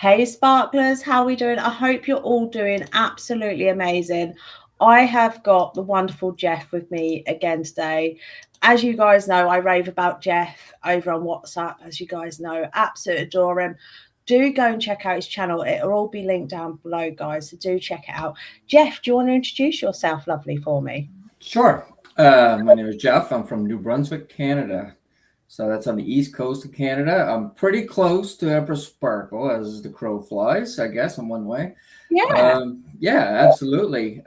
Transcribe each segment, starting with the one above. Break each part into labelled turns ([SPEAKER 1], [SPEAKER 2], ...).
[SPEAKER 1] Hey sparklers, how are we doing? I hope you're all doing absolutely amazing. I have got the wonderful Jeff with me again today. As you guys know, I rave about Jeff over on WhatsApp. As you guys know, absolutely adore him. Do go and check out his channel. It'll all be linked down below, guys. So do check it out. Jeff, do you want to introduce yourself, lovely, for me?
[SPEAKER 2] Sure. My name is Jeff. I'm from New Brunswick, Canada. So that's on the east coast of Canada. I'm pretty close to Empress Sparkle as the crow flies, I guess, in one way.
[SPEAKER 1] Yeah.
[SPEAKER 2] Yeah, absolutely.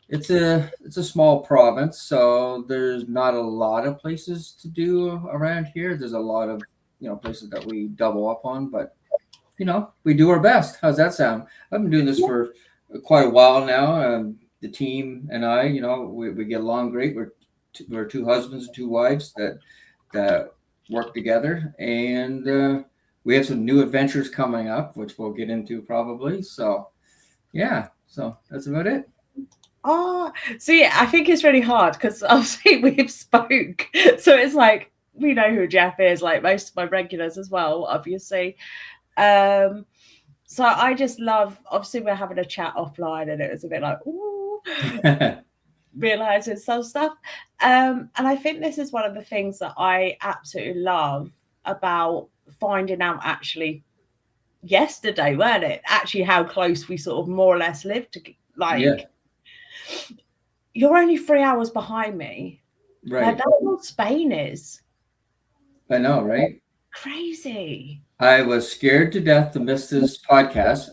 [SPEAKER 2] It's a small province, so there's not a lot of places to do around here. There's a lot of places that we double up on, but we do our best. How's that sound? I've been doing this for quite a while now. The team and I, we get along great. We're two husbands and two wives that work together, and we have some new adventures coming up, which we'll get into probably. So, yeah, so that's about it.
[SPEAKER 1] Oh, see, I think it's really hard because obviously we've spoke, so it's like we know who Jeff is, like most of my regulars as well, obviously. So I just love. Obviously, we're having a chat offline, and it was a bit like, ooh, realizing some stuff. And I think this is one of the things that I absolutely love about finding out actually yesterday, weren't it? Actually, how close we sort of more or less lived to, like.
[SPEAKER 2] Yeah.
[SPEAKER 1] You're only 3 hours behind me.
[SPEAKER 2] Right.
[SPEAKER 1] Like, that's what Spain is.
[SPEAKER 2] I know, right?
[SPEAKER 1] Crazy.
[SPEAKER 2] I was scared to death to miss this podcast.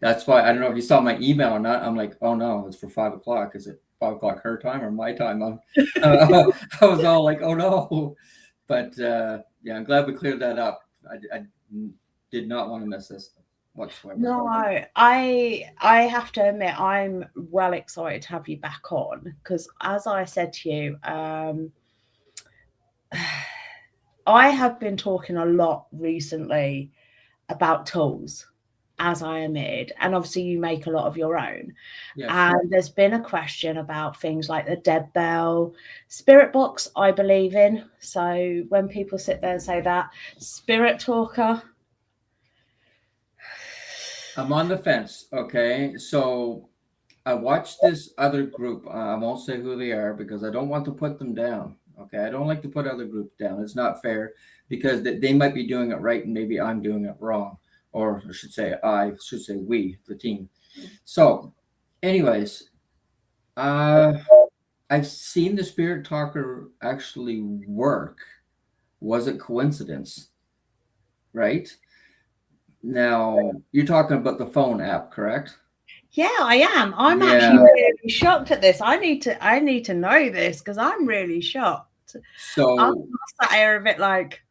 [SPEAKER 2] That's why I don't know if you saw my email or not. I'm like, oh no, it's for 5 o'clock. Is it 5 o'clock her time or my time? I was all like, oh no. But yeah, I'm glad we cleared that up. I did not want to miss this whatsoever.
[SPEAKER 1] No, I have to admit I'm well excited to have you back on because, as I said to you, I have been talking a lot recently about tools, as I admitted, and obviously you make a lot of your own.
[SPEAKER 2] Yes.
[SPEAKER 1] And there's been a question about things like the dead bell, spirit box, I believe in. So when people sit there and say that, spirit talker.
[SPEAKER 2] I'm on the fence. Okay. So I watched this other group. I won't say who they are because I don't want to put them down. Okay. I don't like to put other groups down. It's not fair because they might be doing it right and maybe I'm doing it wrong. Or I should say we, the team. So, anyways, I've seen the spirit talker actually work. Was it coincidence? Right? Now, you're talking about the phone app, correct?
[SPEAKER 1] Yeah, I am. I'm actually really shocked at this. I need to know this because I'm really shocked.
[SPEAKER 2] So
[SPEAKER 1] I'm sat here a bit like,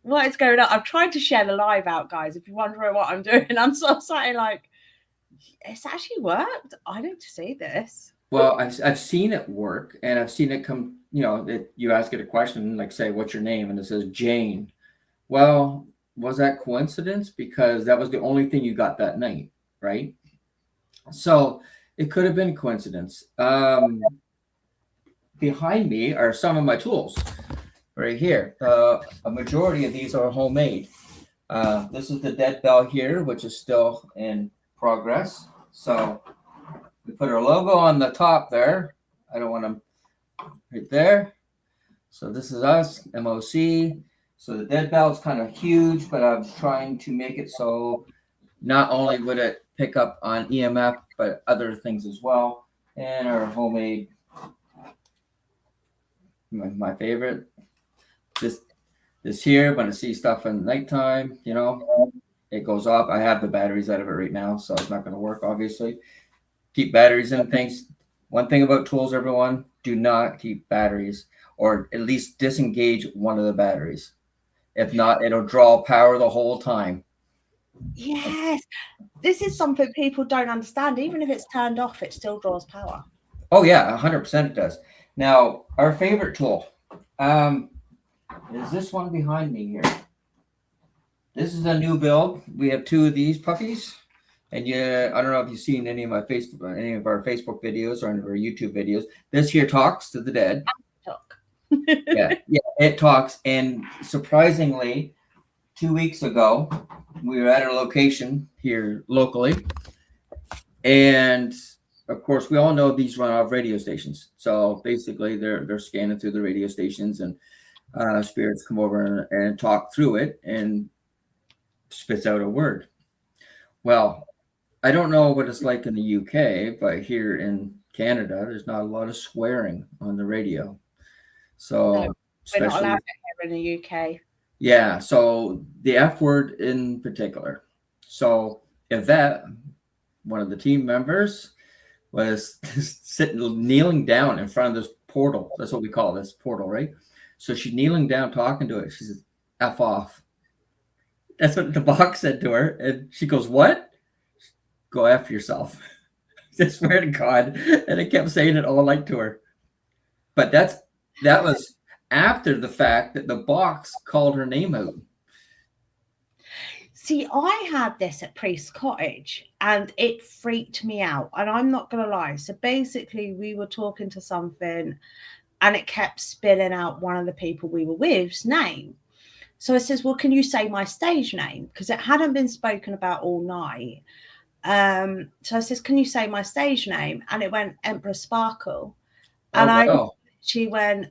[SPEAKER 1] what is going on? I'm trying to share the live out, guys. If you're wondering what I'm doing, I'm so sat here like, it's actually worked. I need to see this.
[SPEAKER 2] Well, I've seen it work, and I've seen it come. You ask it a question like, say, "What's your name?" and it says Jane. Well, was that coincidence? Because that was the only thing you got that night, right? So it could have been coincidence. Behind me are some of my tools right here. A majority of these are homemade. This is the dead bell here, which is still in progress. So we put our logo on the top there. I don't want them right there. So this is us, MOC. So the dead bell is kind of huge, but I was trying to make it so not only would it pick up on EMF, but other things as well. And our homemade, my favorite, this here, when I see stuff in nighttime, it goes off. I have the batteries out of it right now, so it's not going to work, obviously. Keep batteries in things. One thing about tools, everyone, do not keep batteries, or at least disengage one of the batteries. If not, it'll draw power the whole time.
[SPEAKER 1] Yes, this is something people don't understand. Even if it's turned off, it still draws power.
[SPEAKER 2] Oh yeah, 100% it does. Now, our favorite tool is this one behind me here. This is a new build. We have two of these puppies, and I don't know if you've seen any of our Facebook videos or any of our YouTube videos. This here talks to the dead. yeah, it talks. And surprisingly, 2 weeks ago, we were at a location here locally, and of course, we all know these run off radio stations. So basically, they're scanning through the radio stations, and spirits come over and talk through it and spits out a word. Well, I don't know what it's like in the UK, but here in Canada, there's not a lot of swearing on the radio.
[SPEAKER 1] No,
[SPEAKER 2] So,
[SPEAKER 1] we're not allowed
[SPEAKER 2] especially,
[SPEAKER 1] it here in the UK.
[SPEAKER 2] yeah, so the F word in particular. So, Yvette, one of the team members, was sitting, kneeling down in front of this portal. That's what we call this portal, right? So she's kneeling down, talking to it. She says, F off. That's what the box said to her. And she goes, what? Go F yourself. I swear to God. And I kept saying it all night to her. But that was after the fact that the box called her name out.
[SPEAKER 1] See, I had this at Priest Cottage and it freaked me out. And I'm not going to lie. So basically, we were talking to something and it kept spilling out one of the people we were with's name. So I says, well, can you say my stage name? Because it hadn't been spoken about all night. So I says, can you say my stage name? And it went Empress Sparkle. And
[SPEAKER 2] wow.
[SPEAKER 1] she went,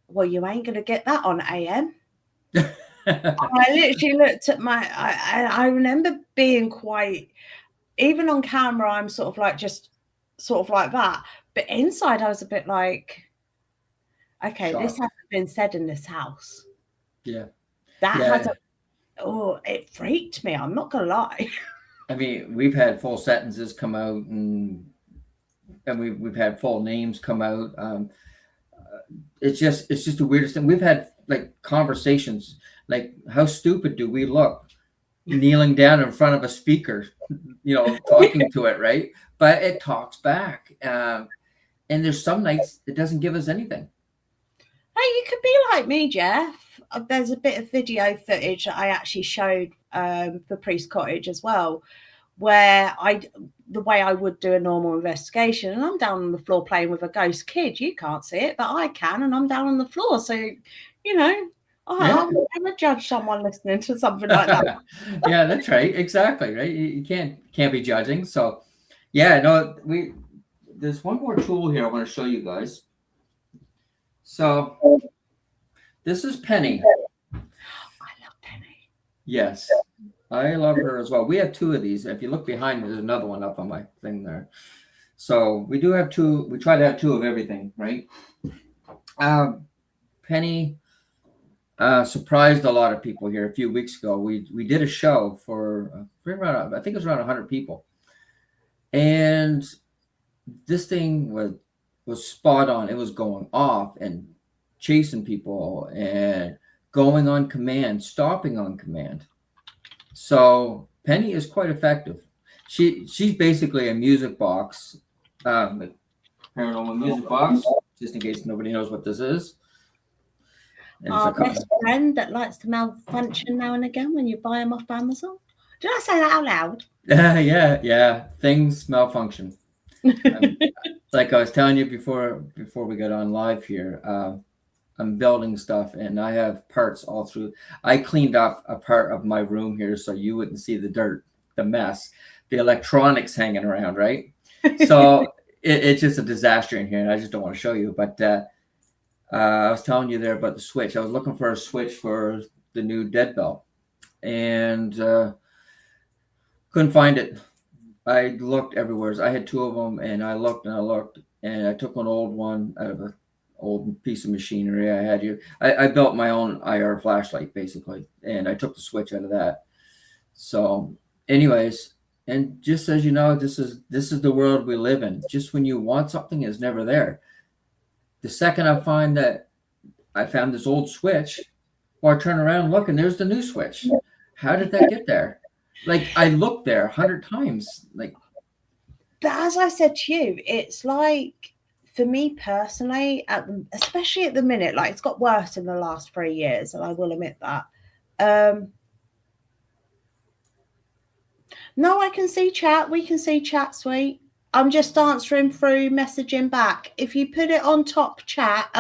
[SPEAKER 1] well, you ain't going to get that on AM. I literally looked at I remember being quite, even on camera, I'm sort of like just sort of like that. But inside, I was a bit like, okay,
[SPEAKER 2] Shocked.
[SPEAKER 1] this hasn't been said in this house.
[SPEAKER 2] Yeah.
[SPEAKER 1] That
[SPEAKER 2] Yeah.
[SPEAKER 1] hasn't, oh, it freaked me. I'm not going to lie.
[SPEAKER 2] I mean, we've had full sentences come out, and we've had full names come out. It's just the weirdest thing. We've had like conversations, like how stupid do we look kneeling down in front of a speaker, talking to it, right? But it talks back. And there's some nights it doesn't give us anything.
[SPEAKER 1] Hey, you could be like me, Jeff. There's a bit of video footage that I actually showed for Priest Cottage as well, where the way I would do a normal investigation, and I'm down on the floor playing with a ghost kid. You can't see it, but I can, and I'm down on the floor. So, I would never judge someone listening to something like that.
[SPEAKER 2] Yeah, that's right. Exactly, right? You can't be judging. So, yeah, no, there's one more tool here I want to show you guys. So, this is Penny.
[SPEAKER 1] I love Penny.
[SPEAKER 2] Yes, I love her as well. We have two of these. If you look behind me, there's another one up on my thing there. So we do have two. We try to have two of everything, right? Penny surprised a lot of people here a few weeks ago. We did a show for around, I think it was around 100 people, and this thing was spot on. It was going off and chasing people and going on command, stopping on command. So Penny is quite effective. She's basically a music box, paranormal music box, just in case nobody knows what this is.
[SPEAKER 1] Our best friend that likes to malfunction now and again when you buy them off Amazon. Did I say that out loud?
[SPEAKER 2] Yeah. Things malfunction. Like I was telling you before we got on live here, I'm building stuff and I have parts all through. I cleaned up a part of my room here so you wouldn't see the dirt, the mess, the electronics hanging around, right? So it's just a disaster in here and I just don't want to show you. But I was telling you there about the switch. I was looking for a switch for the new dead bell and couldn't find it. I looked everywhere. I had two of them and I looked and I took an old one out of an old piece of machinery I had here. I built my own IR flashlight basically, and I took the switch out of that. So anyways, and just as you know, this is the world we live in. Just when you want something, it's never there. The second I find that I found this old switch, or I turn around and look, and there's the new switch. How did that get there? Like I looked there 100 times. Like,
[SPEAKER 1] but as I said to you, it's like for me personally, especially at the minute, like it's got worse in the last 3 years, and I will admit that. No, I can see chat. We can see chat, sweet. I'm just answering through messaging back. If you put it on top chat,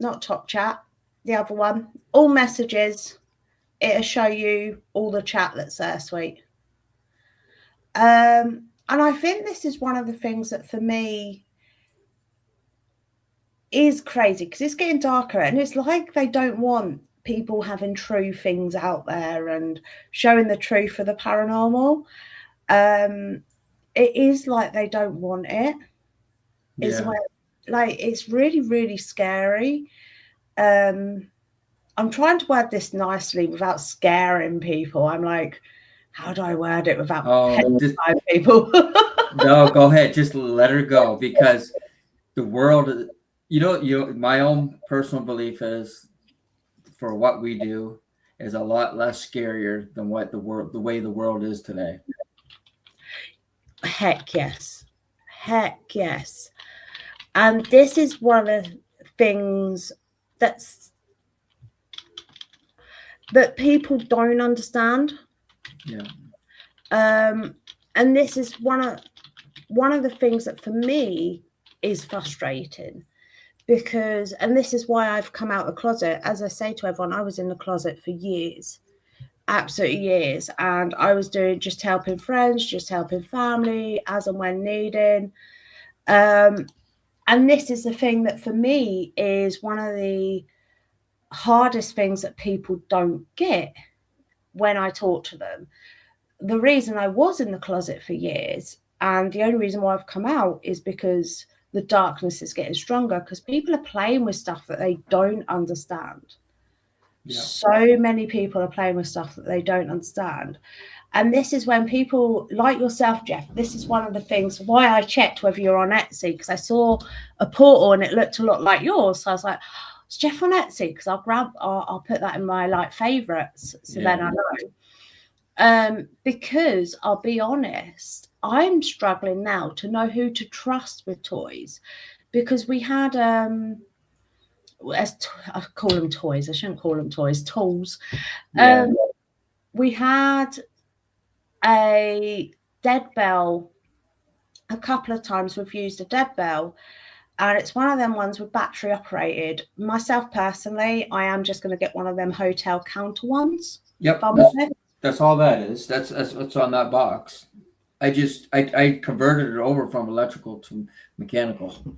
[SPEAKER 1] not top chat, the other one, all messages. it'll show you all the chat that's there, sweet. And I think this is one of the things that for me is crazy, because it's getting darker, and it's like they don't want people having true things out there and showing the truth of the paranormal. It is like they don't want it. Is
[SPEAKER 2] Yeah.
[SPEAKER 1] where, like, it's really, really scary. I'm trying to word this nicely without scaring people. I'm like, how do I word it without petrifying people?
[SPEAKER 2] No, go ahead. Just let her go, because the world, my own personal belief is, for what we do, is a lot less scarier than what the way the world is today.
[SPEAKER 1] Heck yes. Heck yes. And this is one of the things that people don't understand.
[SPEAKER 2] Yeah.
[SPEAKER 1] And this is one of the things that for me is frustrating, because, and this is why I've come out of the closet. As I say to everyone, I was in the closet for years, absolutely years, and I was doing just helping friends, just helping family as and when needed. And this is the thing that for me is one of the hardest things that people don't get when I talk to them. The reason I was in the closet for years, and the only reason why I've come out, is because the darkness is getting stronger, because people are playing with stuff that they don't understand. Yeah. So many people are playing with stuff that they don't understand. And this is when people like yourself, Jeff, this is one of the things why I checked whether you're on Etsy, because I saw a portal and it looked a lot like yours. So I was like, it's Jeff on Etsy, because I'll put that in my like favorites. So then I know. Because I'll be honest, I'm struggling now to know who to trust with toys, because we had I call them toys. I shouldn't call them toys. Tools. Yeah. We had a dead bell. A couple of times we've used a dead bell, and it's one of them ones with battery operated. Myself personally, I am just going to get one of them hotel counter ones.
[SPEAKER 2] Yep, that's all that is. That's what's on that box. I converted it over from electrical to mechanical.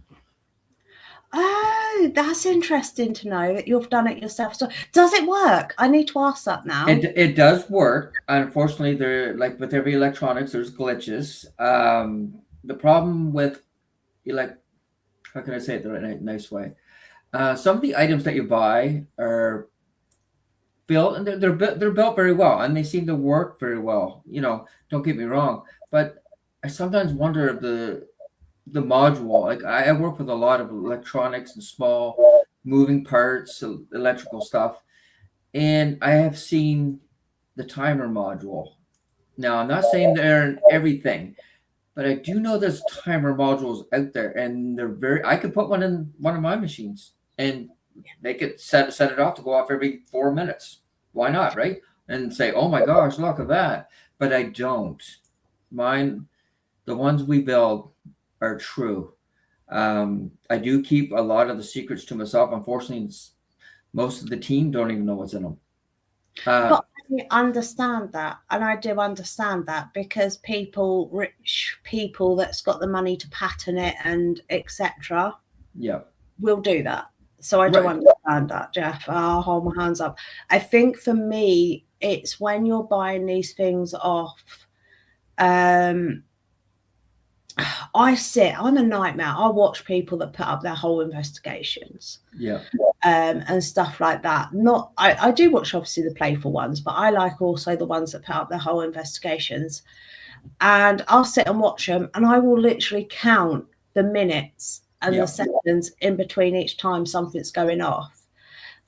[SPEAKER 1] Oh, that's interesting to know that you've done it yourself. So does it work? I need to ask that now.
[SPEAKER 2] It does work. Unfortunately, there, like with every electronics, there's glitches. The problem with, how can I say it the right nice way? Some of the items that you buy are built, and they're built very well, and they seem to work very well. Don't get me wrong, but I sometimes wonder if the module, like I work with a lot of electronics and small moving parts, electrical stuff, and I have seen the timer module. Now, I'm not saying they're in everything, but I do know there's timer modules out there, and I could put one in one of my machines and make it set it off to go off every 4 minutes. Why not, right? And say, oh my gosh, look at that. But I don't. Mine, the ones we build, are true. I do keep a lot of the secrets to myself. Unfortunately, most of the team don't even know what's in them.
[SPEAKER 1] But I understand that, and I do understand that, because rich people that's got the money to pattern it and etc.
[SPEAKER 2] Yeah, will
[SPEAKER 1] do that. So I do understand that, Jeff. I'll hold my hands up. I think for me, it's when you're buying these things off. I'm a nightmare. I watch people that put up their whole investigations.
[SPEAKER 2] Yeah.
[SPEAKER 1] And stuff like that. I do watch obviously the playful ones, but I like also the ones that put up their whole investigations. And I'll sit and watch them, and I will literally count the minutes and the seconds in between each time something's going off.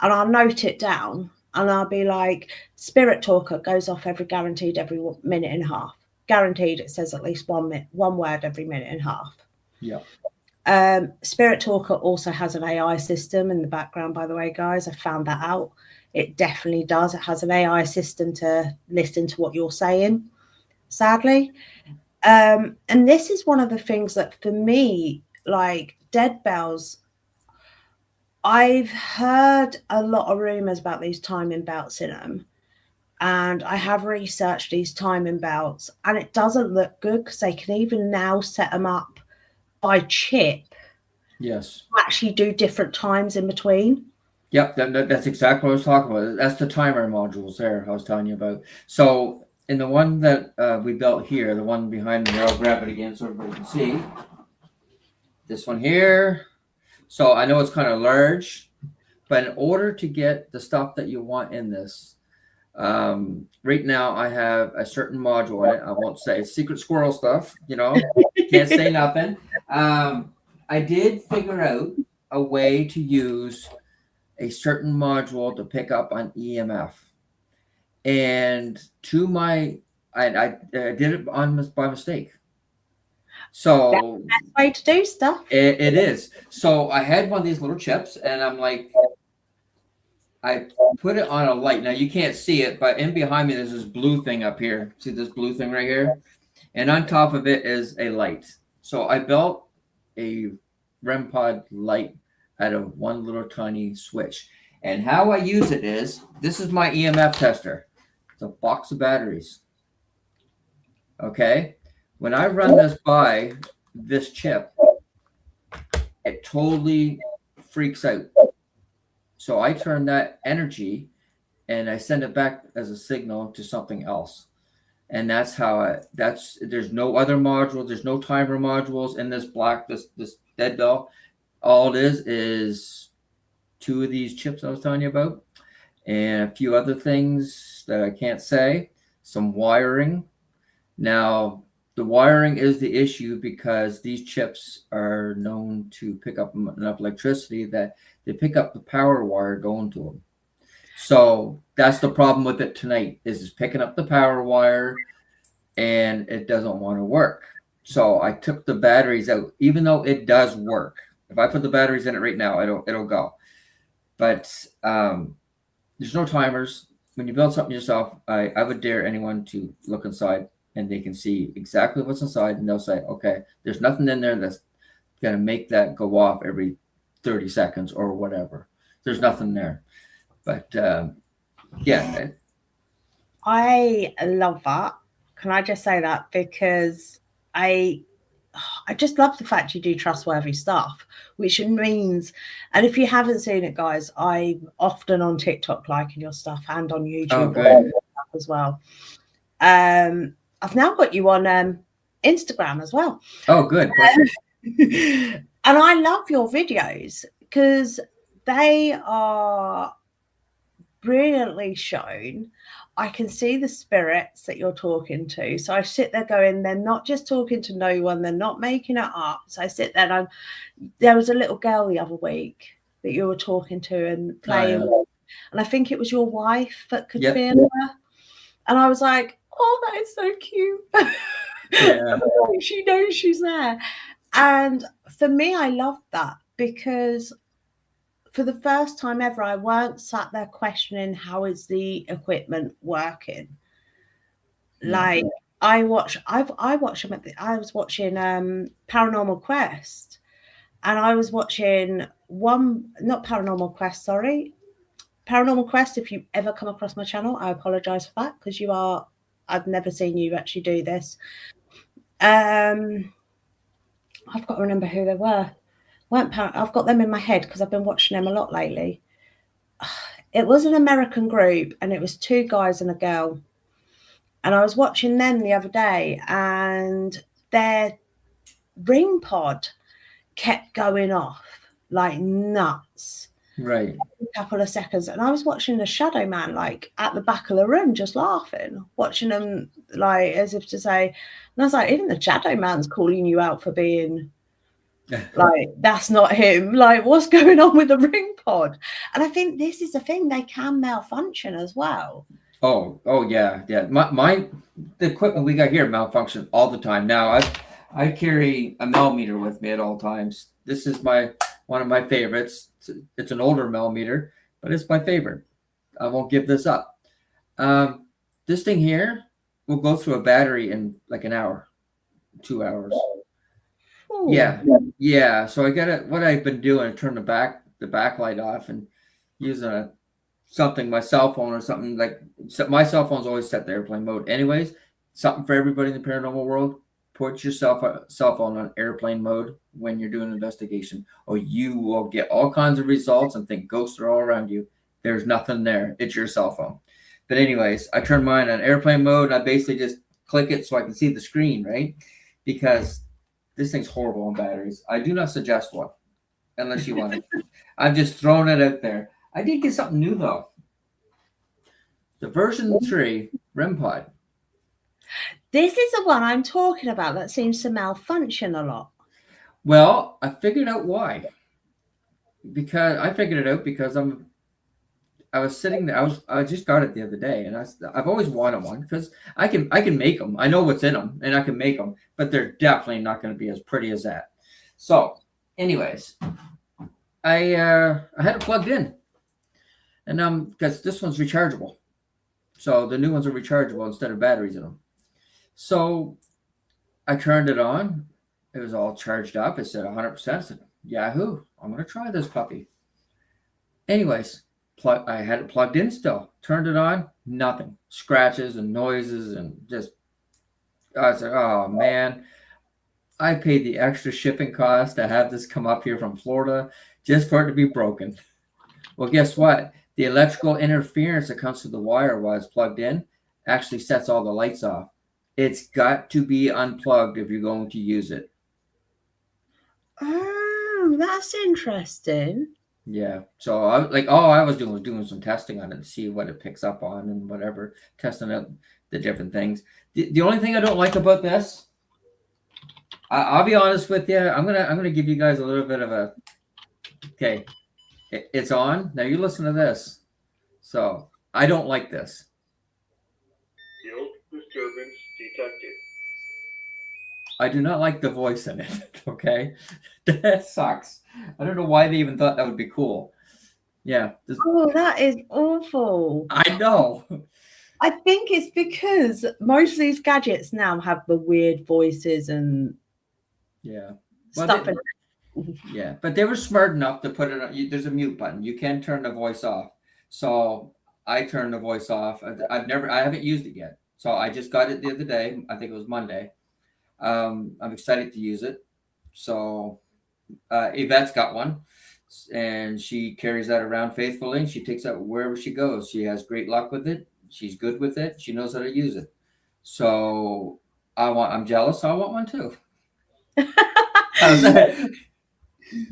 [SPEAKER 1] And I'll note it down, and I'll be like, Spirit Talker goes off every minute and a half. Guaranteed, it says at least one word every minute and a half.
[SPEAKER 2] Yeah.
[SPEAKER 1] Spirit Talker also has an AI system in the background, by the way, guys. I found that out. It definitely does. It has an AI system to listen to what you're saying, sadly. And this is one of the things that for me, like dead bells, I've heard a lot of rumors about these timing belts in them. And I have researched these timing belts, and it doesn't look good because they can even now set them up by chip.
[SPEAKER 2] Yes.
[SPEAKER 1] Actually, do different times in between.
[SPEAKER 2] Yep, that's exactly what I was talking about. That's the timer modules there I was telling you about. So in the one that we built here, the one behind me, I'll grab it again so everybody can see. This one here. So I know it's kind of large, but in order to get the stuff that you want in this, right now I have a certain module in it. I won't say secret squirrel stuff, can't say nothing. I did figure out a way to use a certain module to pick up on EMF. And I did it by mistake. So
[SPEAKER 1] that's the best way to do stuff.
[SPEAKER 2] it is. So I had one of these little chips, and I'm like, I put it on a light. Now you can't see it, but in behind me there's this blue thing up here. See this blue thing right here? And on top of it is a light. So I built a REM pod light out of one little tiny switch. And how I use it is, this is my EMF tester. It's a box of batteries. Okay? When I run this by this chip, it totally freaks out. So I turn that energy and I send it back as a signal to something else. And that's how there's no other module, there's no timer modules in this this dead bell. All it is two of these chips I was telling you about, and a few other things that I can't say, some wiring. Now, the wiring is the issue because these chips are known to pick up enough electricity that they pick up the power wire going to them. So that's the problem with it tonight, is it's picking up the power wire and it doesn't want to work. So I took the batteries out, even though it does work. If I put the batteries in it right now, it'll go. But there's no timers. When you build something yourself, I would dare anyone to look inside and they can see exactly what's inside, and they'll say, okay, there's nothing in there that's going to make that go off every 30 seconds or whatever. There's nothing there. But yeah.
[SPEAKER 1] I love that. Can I just say that? Because I just love the fact you do trustworthy stuff, which means, and if you haven't seen it, guys, I'm often on TikTok liking your stuff and on YouTube as well. I've now got you on Instagram as well.
[SPEAKER 2] Oh, good.
[SPEAKER 1] And I love your videos because they are brilliantly shown. I can see the spirits that you're talking to. So I sit there going, they're not just talking to no one, they're not making it up. So I sit there and there was a little girl the other week that you were talking to and playing with. And I think it was your wife that could feel her. And I was like, oh, that is so cute. Yeah. She knows she's there. And for me, I loved that because for the first time ever, I weren't sat there questioning how is the equipment working. Like I watched them I was watching Paranormal Quest, and I was watching not Paranormal Quest, sorry. Paranormal Quest, if you ever come across my channel, I apologize for that because I've never seen you actually do this. I've got to remember who they were. I've got them in my head because I've been watching them a lot lately. It was an American group and it was two guys and a girl. And I was watching them the other day and their ring pod kept going off like nuts.
[SPEAKER 2] Right.
[SPEAKER 1] A couple of seconds. And I was watching the shadow man like at the back of the room just laughing, watching them like as if to say, and I was like, even the shadow man's calling you out for being like, that's not him. Like, what's going on with the ring pod? And I think this is the thing, they can malfunction as well.
[SPEAKER 2] Oh yeah. The equipment we got here malfunction all the time. Now I carry a millimeter with me at all times. This is one of my favorites. It's an older millimeter, but it's my favorite. I won't give this up. This thing here will go through a battery in like an hour, 2 hours. Ooh. Yeah. So what I've been doing, I turn the backlight off and using a something, my cell phone or something like my cell phone's always set to airplane mode. Anyways, something for everybody in the paranormal world. Put your cell phone on airplane mode when you're doing an investigation, or you will get all kinds of results and think ghosts are all around you. There's nothing there. It's your cell phone. But anyways, I turn mine on airplane mode. And I basically just click it so I can see the screen, right? Because this thing's horrible on batteries. I do not suggest one unless you want it. I've just thrown it out there. I did get something new though. The version 3 REM pod.
[SPEAKER 1] This is the one I'm talking about that seems to malfunction a lot.
[SPEAKER 2] Well, I figured out why. Because I figured it out because I was sitting there. I just got it the other day, and I've always wanted one because I can make them. I know what's in them, and I can make them, but they're definitely not going to be as pretty as that. So, anyways, I had it plugged in, and because this one's rechargeable, so the new ones are rechargeable instead of batteries in them. So I turned it on. It was all charged up. It said 100%. I said, Yahoo! I'm going to try this puppy. Anyways. I had it plugged in still. Turned it on, nothing. Scratches and noises and just. I said, "Oh man, I paid the extra shipping cost to have this come up here from Florida just for it to be broken." Well, guess what? The electrical interference that comes through the wire while it's plugged in actually sets all the lights off. It's got to be unplugged if you're going to use it.
[SPEAKER 1] Oh, that's interesting.
[SPEAKER 2] Yeah. So all I was doing was doing some testing on it to see what it picks up on and whatever, testing out the different things. The only thing I don't like about this, I'll be honest with you. I'm gonna give you guys a little bit of a. Okay, it's on now. You listen to this. So I don't like this.
[SPEAKER 3] Field disturbance detected.
[SPEAKER 2] I do not like the voice in it. Okay, that sucks. I don't know why they even thought that would be cool. Yeah.
[SPEAKER 1] Oh, that is awful.
[SPEAKER 2] I know.
[SPEAKER 1] I think it's because most of these gadgets now have the weird voices and stuff.
[SPEAKER 2] Yeah, but they were smart enough to put it on. There's a mute button. You can turn the voice off. So I turned the voice off. I haven't used it yet. So I just got it the other day. I think it was Monday. I'm excited to use it. So Yvette's got one, and she carries that around faithfully. She takes it wherever she goes. She has great luck with it. She's good with it. She knows how to use it. So I'm jealous. I want one too. How's that?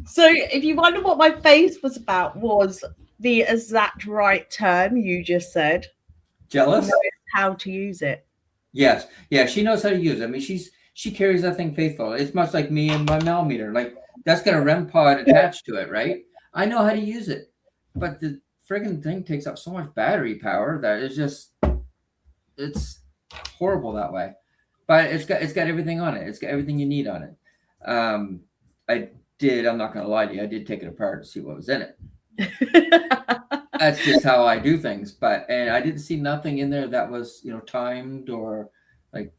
[SPEAKER 1] So if you wonder what my face was about, was the exact right term you just said.
[SPEAKER 2] Jealous?
[SPEAKER 1] How to use it.
[SPEAKER 2] Yes. Yeah, she knows how to use it. I mean, she carries that thing faithfully. It's much like me and my millimeter. Like that's got a REM pod attached to it, right? I know how to use it. But the friggin' thing takes up so much battery power that it's horrible that way. But it's got everything on it. It's got everything you need on it. I'm not gonna lie to you, I did take it apart to see what was in it. That's just how I do things. And I didn't see nothing in there that was, timed or like,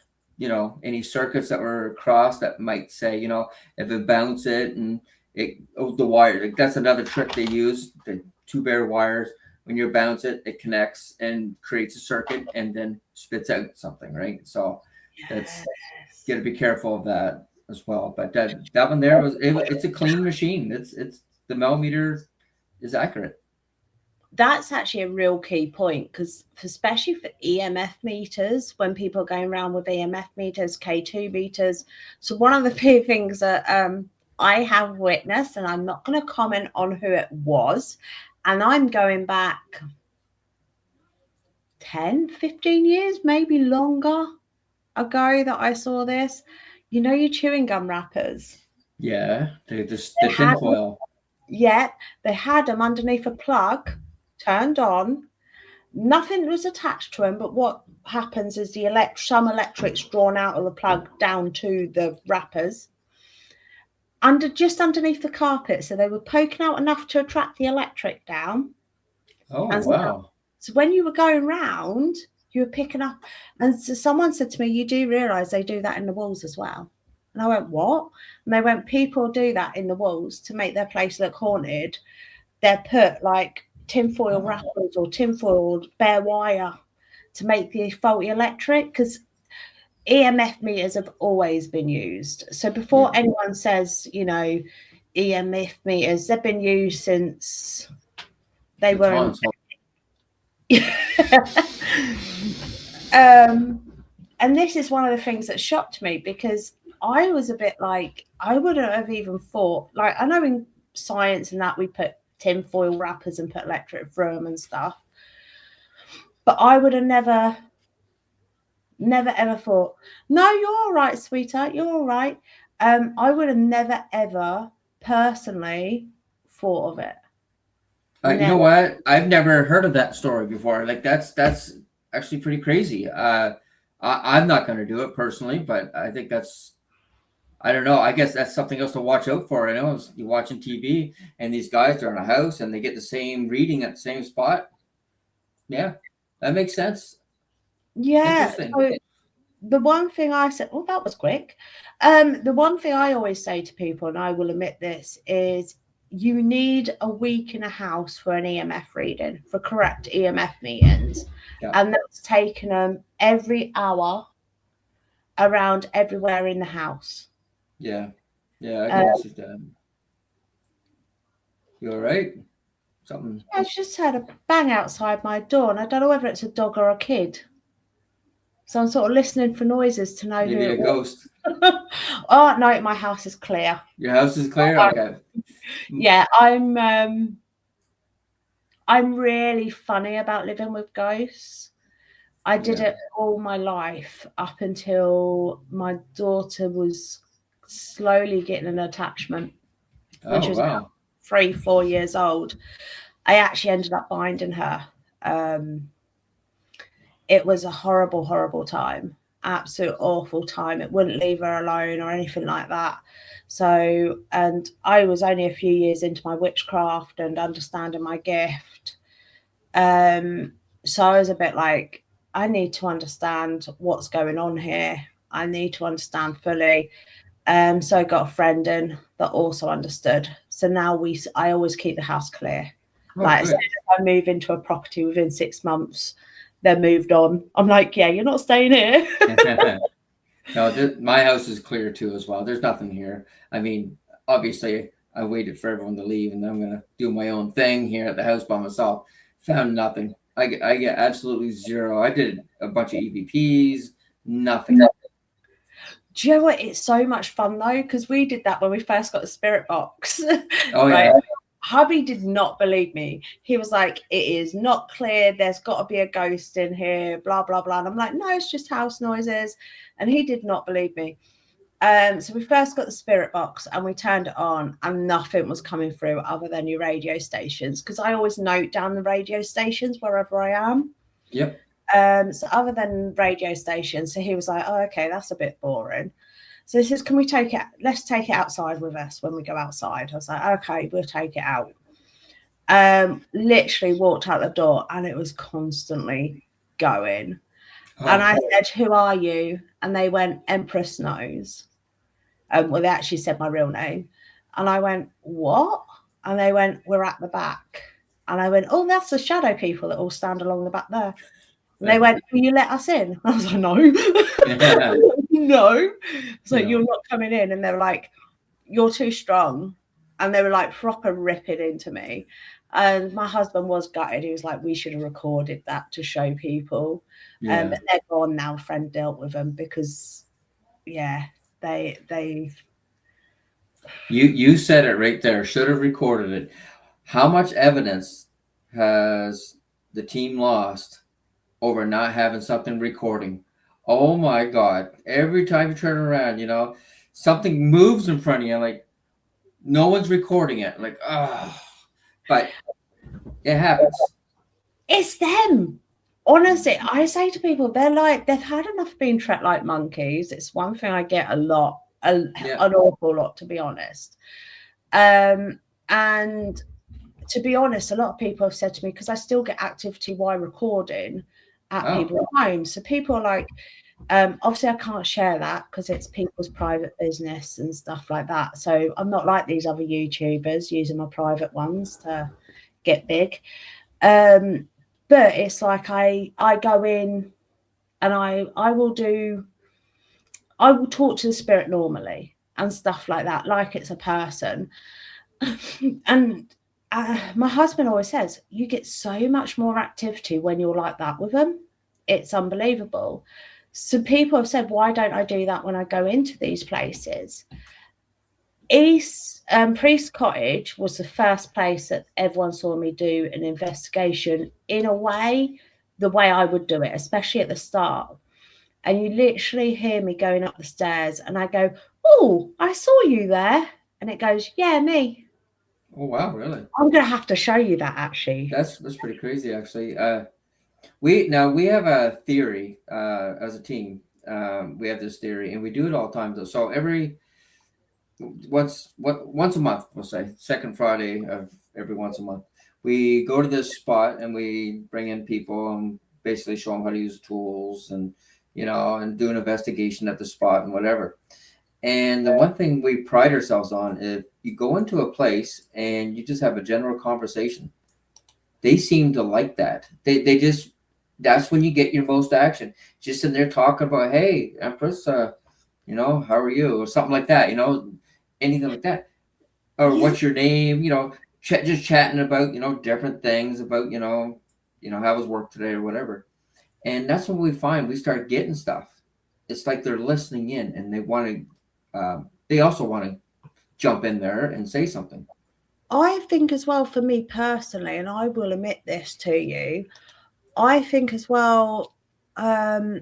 [SPEAKER 2] any circuits that were crossed that might say, if it bounce it and the wire, like that's another trick they use, the two bare wires. When you bounce it, it connects and creates a circuit and then spits out something, right? So that's got to be careful of that as well. But that one there it's a clean machine. It's the millimeter is accurate.
[SPEAKER 1] That's actually a real key point, because especially for EMF meters, when people are going around with EMF meters, K2 meters. So one of the few things that I have witnessed, and I'm not going to comment on who it was, and I'm going back 10, 15 years, maybe longer ago that I saw this. Your chewing gum wrappers.
[SPEAKER 2] Yeah, the tinfoil.
[SPEAKER 1] Yeah, they had them underneath a plug, turned on. Nothing was attached to them, but what happens is some electric's drawn out of the plug down to the wrappers, just underneath the carpet. So they were poking out enough to attract the electric down.
[SPEAKER 2] Oh, wow.
[SPEAKER 1] So when you were going round, you were picking up. And so someone said to me, you do realise they do that in the walls as well? And I went, what? And they went, people do that in the walls to make their place look haunted. They're put like tinfoil wrappers or tinfoil bare wire to make the faulty electric, because EMF meters have always been used. So before anyone says, you know, EMF meters, they've been used since they were. And this is one of the things that shocked me, because I was a bit like, I wouldn't have even thought, like, I know in science and that we put tinfoil wrappers and put electric through them and stuff, but I would have never ever thought, no, you're all right, sweetheart, you're all right. I would have never ever personally thought of it.
[SPEAKER 2] You know what? I've never heard of that story before. Like that's actually pretty crazy. I'm not going to do it personally, but I think that's, I don't know. I guess that's something else to watch out for. I know you're watching TV and these guys are in a house and they get the same reading at the same spot. Yeah, that makes sense.
[SPEAKER 1] Yeah. So the one thing I said, well, that was quick. The one thing I always say to people, and I will admit this, is you need a week in a house for an EMF reading, for correct EMF meetings. Yeah. And that's taken them every hour around everywhere in the house.
[SPEAKER 2] Yeah. Yeah, I can see that. You all right? Something.
[SPEAKER 1] I just had a bang outside my door, and I don't know whether it's a dog or a kid. So I'm sort of listening for noises to know
[SPEAKER 2] maybe
[SPEAKER 1] who
[SPEAKER 2] a ghost.
[SPEAKER 1] Oh no, my house is clear.
[SPEAKER 2] Your house is clear? Okay.
[SPEAKER 1] Yeah, I'm really funny about living with ghosts. I did it all my life up until my daughter was slowly getting an attachment, which was about 3-4 years old. I actually ended up binding her. It was a horrible, horrible time. Absolute awful time. It wouldn't leave her alone or anything like that. So, and I was only a few years into my witchcraft and understanding my gift. So I was a bit like, I need to understand what's going on here. I need to understand fully. So I got a friend in that also understood. So now I always keep the house clear. Like, as soon as I move into a property within 6 months, they're moved on. I'm like, yeah, you're not staying here.
[SPEAKER 2] No, my house is clear too as well. There's nothing here. I mean, obviously, I waited for everyone to leave, and then I'm gonna do my own thing here at the house by myself. Found nothing. I get absolutely zero. I did a bunch of EVPs, nothing.
[SPEAKER 1] Do you know what? It's so much fun though, because we did that when we first got the spirit box.
[SPEAKER 2] Oh yeah.
[SPEAKER 1] Hubby did not believe me. He was like, it is not clear. There's got to be a ghost in here, blah, blah, blah. And I'm like, no, it's just house noises. And he did not believe me. So we first got the spirit box and we turned it on and nothing was coming through other than your radio stations. Because I always note down the radio stations wherever I am.
[SPEAKER 2] Yep.
[SPEAKER 1] So other than radio stations, so he was like, oh, okay, that's a bit boring. So he says, can we take it? Let's take it outside with us when we go outside. I was like, okay, we'll take it out. Literally walked out the door and it was constantly going. Oh. And I said, who are you? And they went, Empress knows. Well, they actually said my real name. And I went, what? And they went, we're at the back. And I went, oh, that's the shadow people that all stand along the back there. And they went, will you let us in? I was like, no. Yeah. No. So you're not coming in. And they were like, you're too strong. And they were like proper ripping into me. And my husband was gutted. He was like, we should have recorded that to show people. Yeah. But they're gone now. A friend dealt with them because, yeah, they.
[SPEAKER 2] You said it right there. Should have recorded it. How much evidence has the team lost over not having something recording? Oh my God. Every time you turn around, something moves in front of you, like no one's recording it. Like, but it happens.
[SPEAKER 1] It's them. Honestly, I say to people, they're like, they've had enough being trapped like monkeys. It's one thing I get a lot, an awful lot, to be honest. And to be honest, a lot of people have said to me, because I still get activity while recording at people's homes. So people are like, obviously I can't share that because it's people's private business and stuff like that. So I'm not like these other YouTubers using my private ones to get big. But it's like I go in and I will talk to the spirit normally and stuff like that, like it's a person. And my husband always says, you get so much more activity when you're like that with them. It's unbelievable. So people have said, why don't I do that when I go into these places? Priest Cottage was the first place that everyone saw me do an investigation in a way, the way I would do it, especially at the start. And you literally hear me going up the stairs and I go, oh, I saw you there. And it goes, yeah, me.
[SPEAKER 2] Oh wow, really?
[SPEAKER 1] I'm going to have to show you that actually.
[SPEAKER 2] That's pretty crazy, actually. We have a theory as a team. We have this theory, and we do it all the time. Though. So once a month, we'll say second Friday of every once a month, we go to this spot and we bring in people and basically show them how to use tools and and do an investigation at the spot and whatever. And the one thing we pride ourselves on is you go into a place and you just have a general conversation. They seem to like that. They just that's when you get your most action. Just in there talking about, hey, Empress, how are you, or something like that. Anything like that, or what's your name? Just chatting about different things about how was work today or whatever. And that's when we find we start getting stuff. It's like they're listening in, and they want to. They also want to jump in there and say something.
[SPEAKER 1] I think as well, for me personally, and I will admit this to you, I think as well, I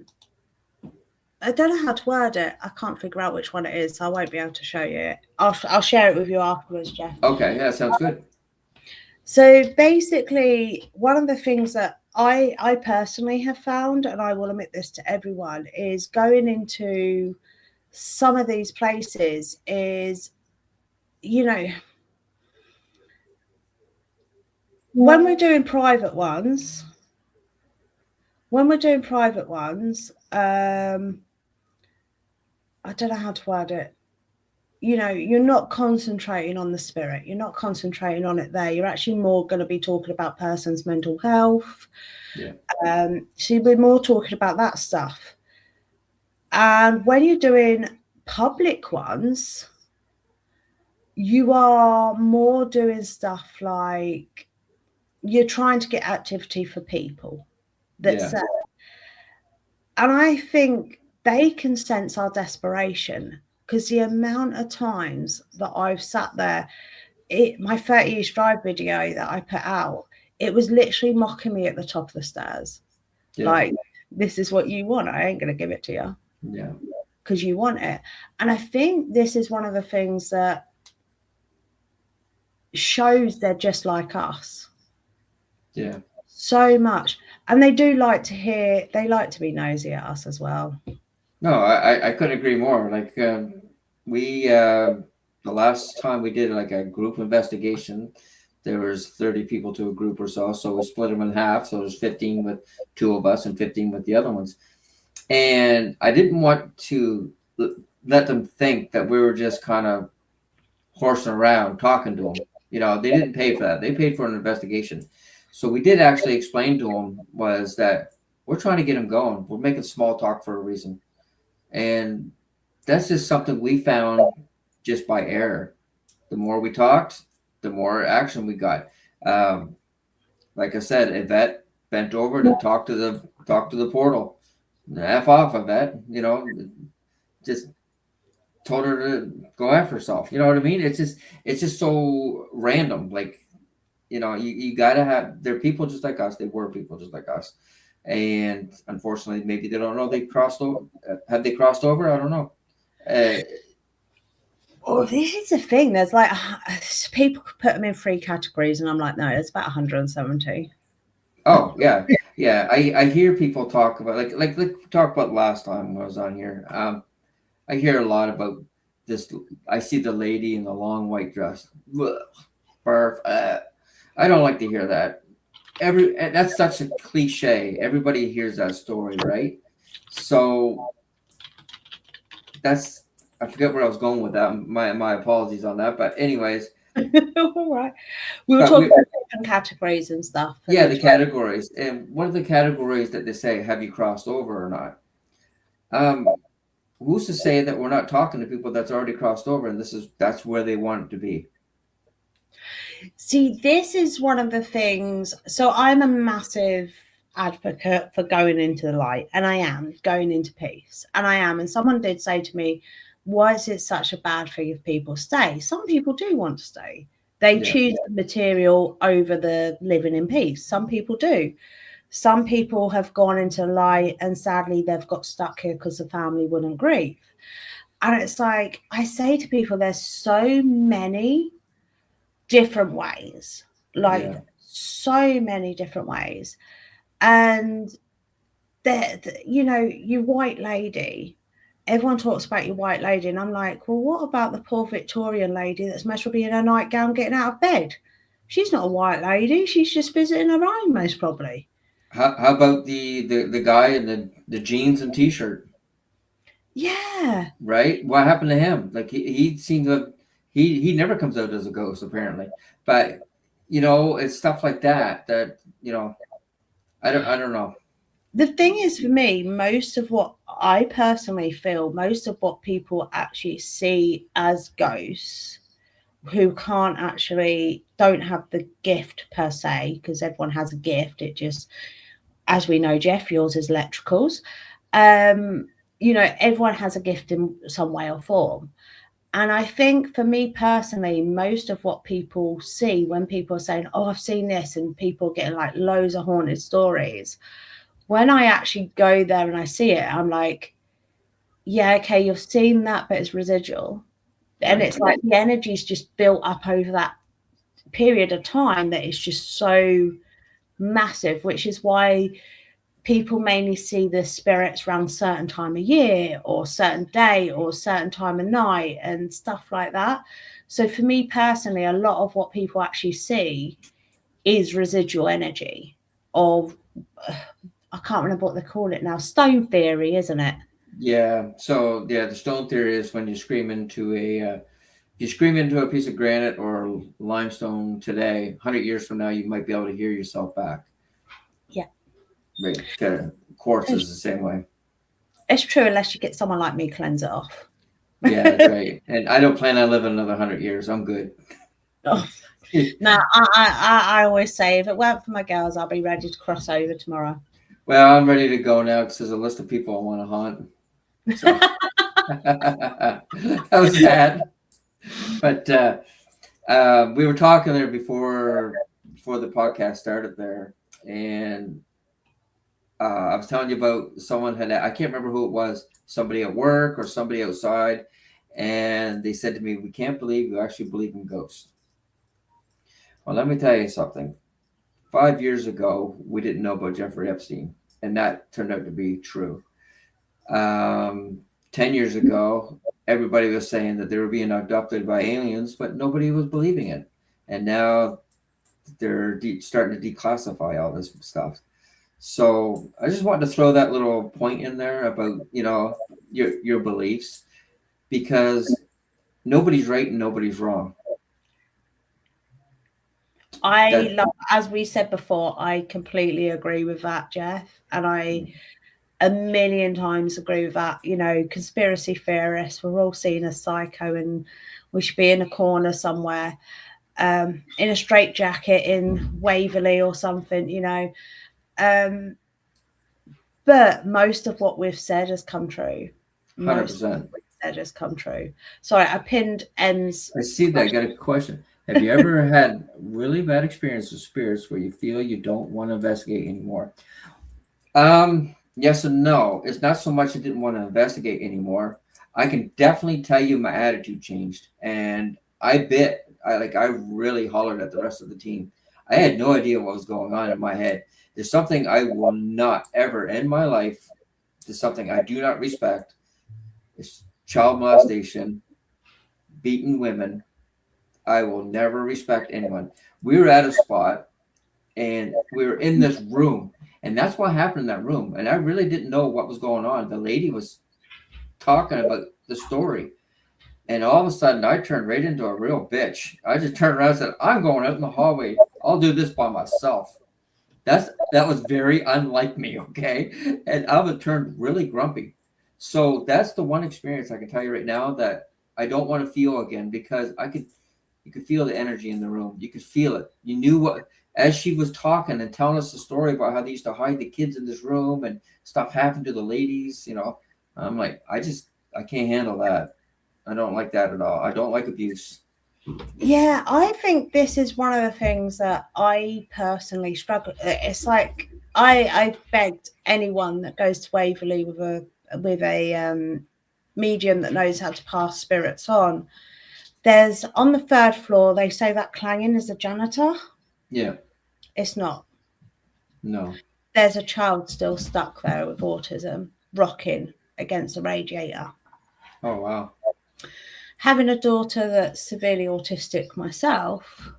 [SPEAKER 1] don't know how to word it. I can't figure out which one it is, so I won't be able to show you it. I'll share it with you afterwards, Jeff.
[SPEAKER 2] Okay, yeah, sounds good.
[SPEAKER 1] So basically, one of the things that I personally have found, and I will admit this to everyone, is going into some of these places is, when we're doing private ones, I don't know how to word it. You're not concentrating on the spirit. You're not concentrating on it there. You're actually more going to be talking about person's mental health.
[SPEAKER 2] Yeah.
[SPEAKER 1] So you'll be more talking about that stuff. And when you're doing public ones, you are more doing stuff like you're trying to get activity for people. And I think they can sense our desperation, because the amount of times that I've sat there, my 30 East Drive video that I put out, it was literally mocking me at the top of the stairs. Yeah. Like, this is what you want. I ain't going to give it to you.
[SPEAKER 2] Yeah.
[SPEAKER 1] Because you want it. And I think this is one of the things that shows they're just like us.
[SPEAKER 2] Yeah.
[SPEAKER 1] So much. And they do like to be nosy at us as well.
[SPEAKER 2] No, I couldn't agree more. Like we the last time we did like a group investigation, there was 30 people to a group or so. So we split them in half. So there's 15 with two of us and 15 with the other ones. And I didn't want to let them think that we were just kind of horsing around talking to them. They didn't pay for that. They paid for an investigation. So we did actually explain to them was that we're trying to get them going. We're making small talk for a reason. And that's just something we found just by error. The more we talked, the more action we got. Like I said, Yvette bent over to talk to the portal. F off, Yvette. Just told her to go after herself. You know what I mean? It's just so random. Like, you gotta have. They're people just like us. They were people just like us. And unfortunately, maybe they don't know they crossed over. Have they crossed over? I don't know.
[SPEAKER 1] Well, this is the thing. There's like people could put them in 3 categories, and I'm like, no, it's about 170.
[SPEAKER 2] Oh yeah, yeah. I hear people talk about like talk about last time when I was on here. I hear a lot about this. I see the lady in the long white dress. Barf. I don't like to hear that. That's such a cliche. Everybody hears that story, right? So I forget where I was going with that. My apologies on that. But anyways,
[SPEAKER 1] All right. We were
[SPEAKER 2] But
[SPEAKER 1] talking about different categories and stuff. And
[SPEAKER 2] yeah, the
[SPEAKER 1] which way.
[SPEAKER 2] categories. And one of the categories that they say, have you crossed over or not? Who's to say that we're not talking to people that's already crossed over and that's where they want it to be?
[SPEAKER 1] See, this is one of the things. So I'm a massive advocate for going into the light, and I am going into peace, and I am. And someone did say to me, why is it such a bad thing if people stay? Some people do want to stay. They
[SPEAKER 2] Yeah.
[SPEAKER 1] choose the material over the living in peace. Some people do. Some people have gone into light and sadly they've got stuck here because the family wouldn't grieve. And it's like, I say to people, there's so many different ways, like
[SPEAKER 2] Yeah.
[SPEAKER 1] so many different ways. And that, you know, you white lady, everyone talks about your white lady, and I'm like, well, what about the poor Victorian lady that's miserably in her nightgown getting out of bed? She's not a white lady, she's just visiting her own, most probably.
[SPEAKER 2] How about the guy in the jeans and t-shirt?
[SPEAKER 1] Yeah.
[SPEAKER 2] Right? What happened to him? Like he seemed to he never comes out as a ghost apparently. But it's stuff like that I don't know.
[SPEAKER 1] The thing is, for me, most of what I personally feel, most of what people actually see as ghosts who don't have the gift per se, because everyone has a gift. It just, as we know, Jeff, yours is electricals. Everyone has a gift in some way or form. And I think for me personally, most of what people see when people are saying, oh, I've seen this, and people getting like loads of haunted stories, when I actually go there and I see it, I'm like, yeah, okay, you've seen that, but it's residual. And
[SPEAKER 2] Right.
[SPEAKER 1] it's like the energy's just built up over that period of time that is just so massive, which is why people mainly see the spirits around certain time of year or certain day or certain time of night and stuff like that. So for me personally, a lot of what people actually see is residual energy of I can't remember what they call it now. Stone theory, isn't it?
[SPEAKER 2] Yeah. So yeah, the stone theory is when you scream into a piece of granite or limestone today, 100 years from now, you might be able to hear yourself back.
[SPEAKER 1] Yeah.
[SPEAKER 2] Right. Kind of quartz is the same way.
[SPEAKER 1] It's true unless you get someone like me cleanse it off.
[SPEAKER 2] Yeah, that's right. And I don't plan on living another 100 years. I'm good.
[SPEAKER 1] Oh. No, I always say if it weren't for my girls, I'll be ready to cross over tomorrow.
[SPEAKER 2] Well, I'm ready to go now because there's a list of people I want to haunt. So that was sad. But we were talking there before the podcast started there, and I was telling you about someone I can't remember who it was, somebody at work or somebody outside, and they said to me, "We can't believe you actually believe in ghosts." Well, let me tell you something. 5 years ago, we didn't know about Jeffrey Epstein, and that turned out to be true. 10 years ago, everybody was saying that they were being abducted by aliens, but nobody was believing it. And now they're starting to declassify all this stuff. So I just wanted to throw that little point in there about, your beliefs, because nobody's right and nobody's wrong.
[SPEAKER 1] As we said before, I completely agree with that, Jeff. And I a million times agree with that. Conspiracy theorists, we're all seen as psycho and we should be in a corner somewhere, in a straitjacket in Waverley or something, but most of what we've said has come true.
[SPEAKER 2] 100%.
[SPEAKER 1] That has come true. Sorry, I pinned ends.
[SPEAKER 2] I see that. I got a question. Have you ever had really bad experience with spirits where you feel you don't want to investigate anymore? Yes and no. It's not so much I didn't want to investigate anymore. I can definitely tell you my attitude changed, and I really hollered at the rest of the team. I had no idea what was going on in my head. There's something I will not ever in my life. There's something I do not respect. It's child molestation, beating women. I will never respect anyone. We were at a spot and we were in this room, and that's what happened in that room. And I really didn't know what was going on. The lady was talking about the story. And all of a sudden, I turned right into a real bitch. I just turned around and said, I'm going out in the hallway. I'll do this by myself. That was very unlike me, okay? And I would turn really grumpy. So that's the one experience I can tell you right now that I don't want to feel again, because you could feel the energy in the room. You could feel it. You knew what, as she was talking and telling us the story about how they used to hide the kids in this room and stuff happened to the ladies, you know. I'm like, I can't handle that. I don't like that at all. I don't like abuse.
[SPEAKER 1] Yeah, I think this is one of the things that I personally struggle. It's like I begged anyone that goes to Waverley with a medium that knows how to pass spirits on. There's on the third floor. They say that clanging is a janitor.
[SPEAKER 2] Yeah.
[SPEAKER 1] It's not.
[SPEAKER 2] No.
[SPEAKER 1] There's a child still stuck there with autism, rocking against a radiator.
[SPEAKER 2] Oh wow.
[SPEAKER 1] Having a daughter that's severely autistic myself,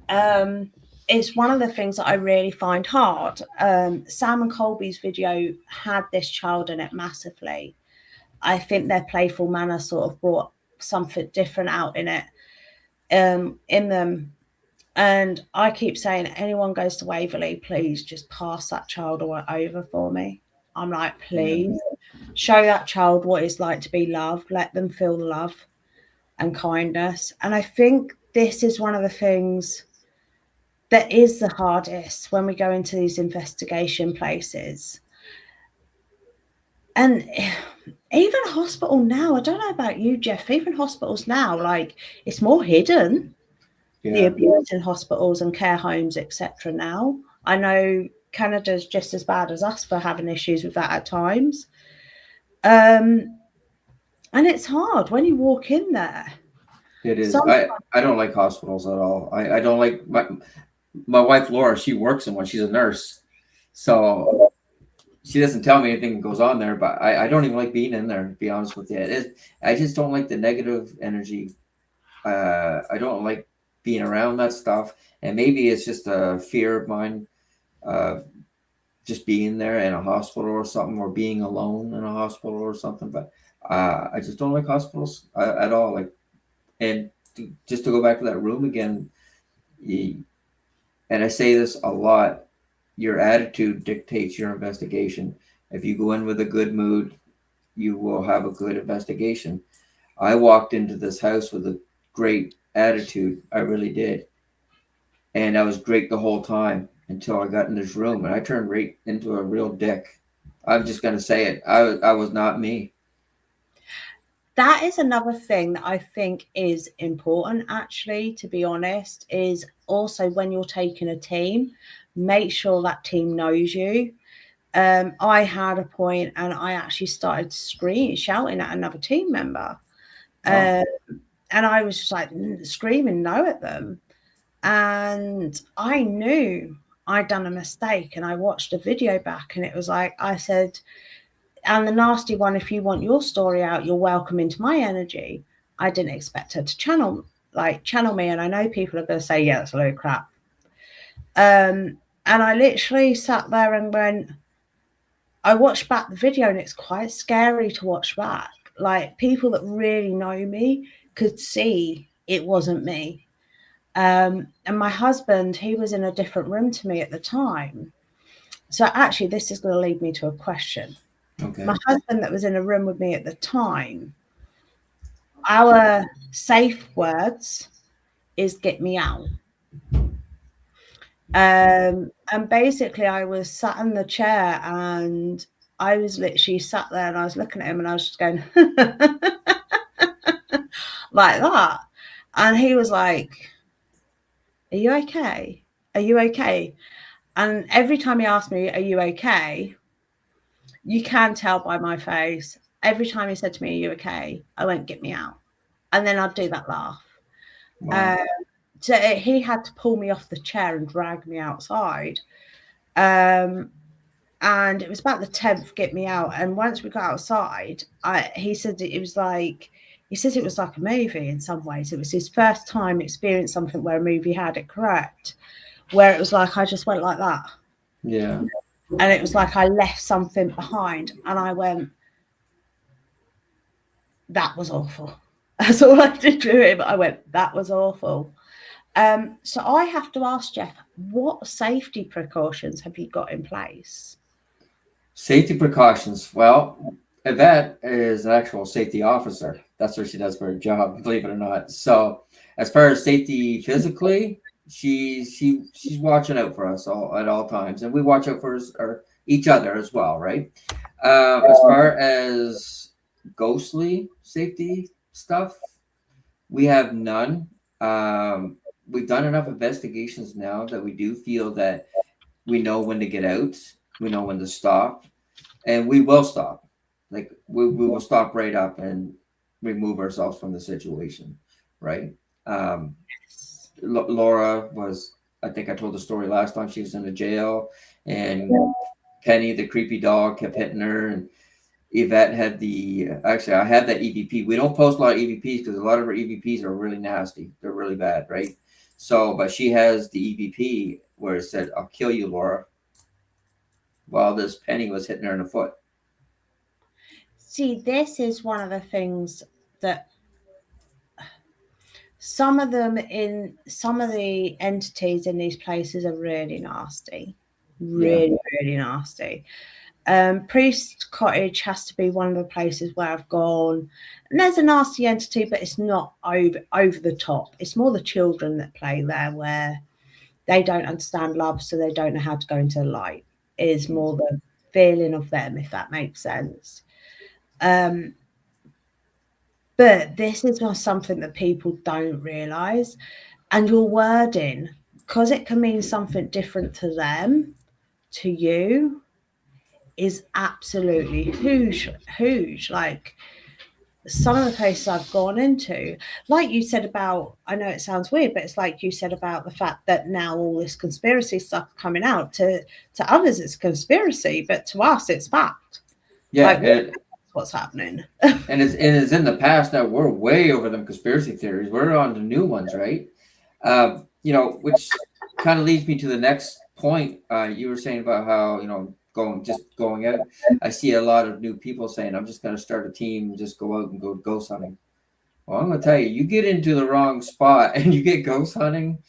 [SPEAKER 1] it's one of the things that I really find hard. Sam and Colby's video had this child in it massively. I think their playful manner sort of brought something different out in it, in them. And I keep saying, anyone goes to Waverley, please just pass that child over for me. I'm like, please show that child what it's like to be loved. Let them feel the love and kindness. And I think this is one of the things that is the hardest when we go into these investigation places. And even hospital now, I don't know about you, Jeff, even hospitals now, like, it's more hidden, the abuse in hospitals and care homes, etc. now. I know Canada's just as bad as us for having issues with that at times. And it's hard when you walk in there.
[SPEAKER 2] It is. I don't like hospitals at all. I don't like my wife Laura. She works in one. She's a nurse, so she doesn't tell me anything that goes on there. But I don't even like being in there, to be honest with you. I just don't like the negative energy. I don't like being around that stuff. And maybe it's just a fear of mine, just being there in a hospital or something, or being alone in a hospital or something. But I just don't like hospitals at all. Like, and just to go back to that room again, and I say this a lot, your attitude dictates your investigation. If you go in with a good mood, you will have a good investigation. I walked into this house with a great attitude. I really did. And I was great the whole time until I got in this room, and I turned right into a real dick. I'm just going to say it. I was not me.
[SPEAKER 1] That is another thing that I think is important, actually, to be honest, is also when you're taking a team, make sure that team knows you. I had a point and I actually started shouting at another team member. And I was just like screaming no at them. And I knew I'd done a mistake, and I watched a video back, and it was like, I said, and the nasty one, if you want your story out, you're welcome into my energy. I didn't expect her to channel me. And I know people are going to say, yeah, that's a load of crap. And I literally sat there and went, I watched back the video, and it's quite scary to watch back. Like, people that really know me could see it wasn't me. And my husband, he was in a different room to me at the time. So actually, this is going to lead me to a question. Okay. My husband that was in a room with me at the time, our safe words is get me out. And basically I was sat in the chair, and I was literally sat there, and I was looking at him, and I was just going like that. And he was like, are you okay? Are you okay? And every time he asked me, are you okay? You can tell by my face. Every time he said to me, are you okay? I went, get me out. And then I'd do that laugh. Wow. So he had to pull me off the chair and drag me outside. And it was about the 10th get me out. And once we got outside, he said it was like a movie in some ways. It was his first time experiencing something where a movie had it correct, where it was like, I just went like that.
[SPEAKER 2] Yeah.
[SPEAKER 1] And it was like I left something behind, and I went, that was awful. That's all I did to him. I went, that was awful. So I have to ask Jeff, what safety precautions have you got in place?
[SPEAKER 2] Safety precautions. Well, Yvette is an actual safety officer. That's what she does for her job, believe it or not. So, as far as safety physically, she's watching out for us all at all times, and we watch out for us, or each other as well, right? As far as ghostly safety stuff, we have none. We've done enough investigations now that we do feel that we know when to get out, we know when to stop, and we will stop. Like we will stop right up and remove ourselves from the situation, right? Um, Laura was, I think I told the story last time, she was in the jail, and Penny, the creepy dog, kept hitting her, and Yvette had actually, I had that EVP. We don't post a lot of EVPs because a lot of her EVPs are really nasty. They're really bad, right? So, but she has the EVP where it said, "I'll kill you, Laura," while this Penny was hitting her in the foot.
[SPEAKER 1] See, this is one of the things that some of the entities in these places are really nasty. Really, really nasty. Priest Cottage has to be one of the places where I've gone, and there's a nasty entity, but it's not over the top. It's more the children that play there, where they don't understand love, so they don't know how to go into the light. It is more the feeling of them, if that makes sense. But this is not something that people don't realise, and your wording, because it can mean something different to them, to you, is absolutely huge. Like some of the places I've gone into, like you said about, I know it sounds weird, but it's like you said about the fact that now all this conspiracy stuff coming out, to others it's conspiracy, but to us it's fact.
[SPEAKER 2] Yeah,
[SPEAKER 1] Like what's happening.
[SPEAKER 2] and it's in the past now. We're way over them conspiracy theories. We're on the new ones, right? Which kind of leads me to the next point. You were saying about how going out. I see a lot of new people saying, "I'm just going to start a team and just go out and go ghost hunting." Well, I'm going to tell you, you get into the wrong spot and you get ghost hunting,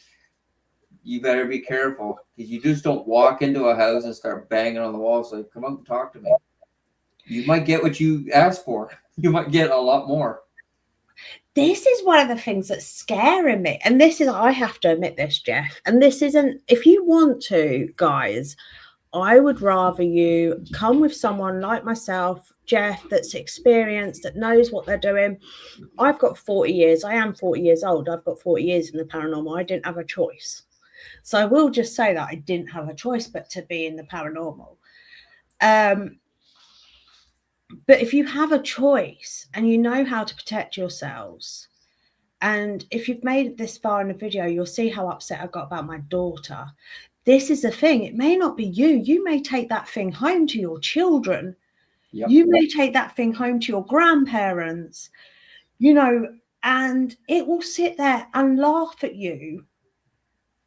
[SPEAKER 2] you better be careful, because you just don't walk into a house and start banging on the walls like, "Come on, talk to me." You might get what you asked for. You might get a lot more.
[SPEAKER 1] This is one of the things that's scaring me. And this is, I have to admit this, Jeff. And this isn't, if you want to, guys, I would rather you come with someone like myself, Jeff, that's experienced, that knows what they're doing. I've got 40 years. I am 40 years old. I've got 40 years in the paranormal. I didn't have a choice. So I will just say that I didn't have a choice but to be in the paranormal. But if you have a choice and you know how to protect yourselves, and if you've made it this far in the video, you'll see how upset I got about my daughter. This is the thing. It may not be you. You may take that thing home to your children.
[SPEAKER 2] Yep.
[SPEAKER 1] You may take that thing home to your grandparents, and it will sit there and laugh at you.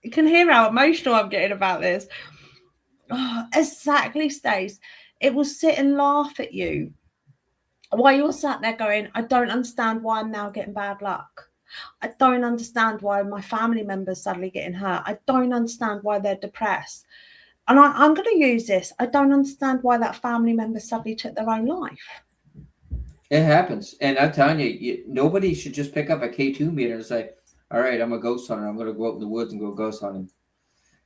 [SPEAKER 1] You can hear how emotional I'm getting about this. Oh, exactly, Stace. It will sit and laugh at you while you're sat there going, I don't understand why I'm now getting bad luck. I don't understand why my family members suddenly getting hurt. I don't understand why they're depressed. And I'm going to use this. I don't understand why that family member suddenly took their own life.
[SPEAKER 2] It happens. And I'm telling you, nobody should just pick up a K2 meter and say, "All right, I'm a ghost hunter. I'm going to go out in the woods and go ghost hunting."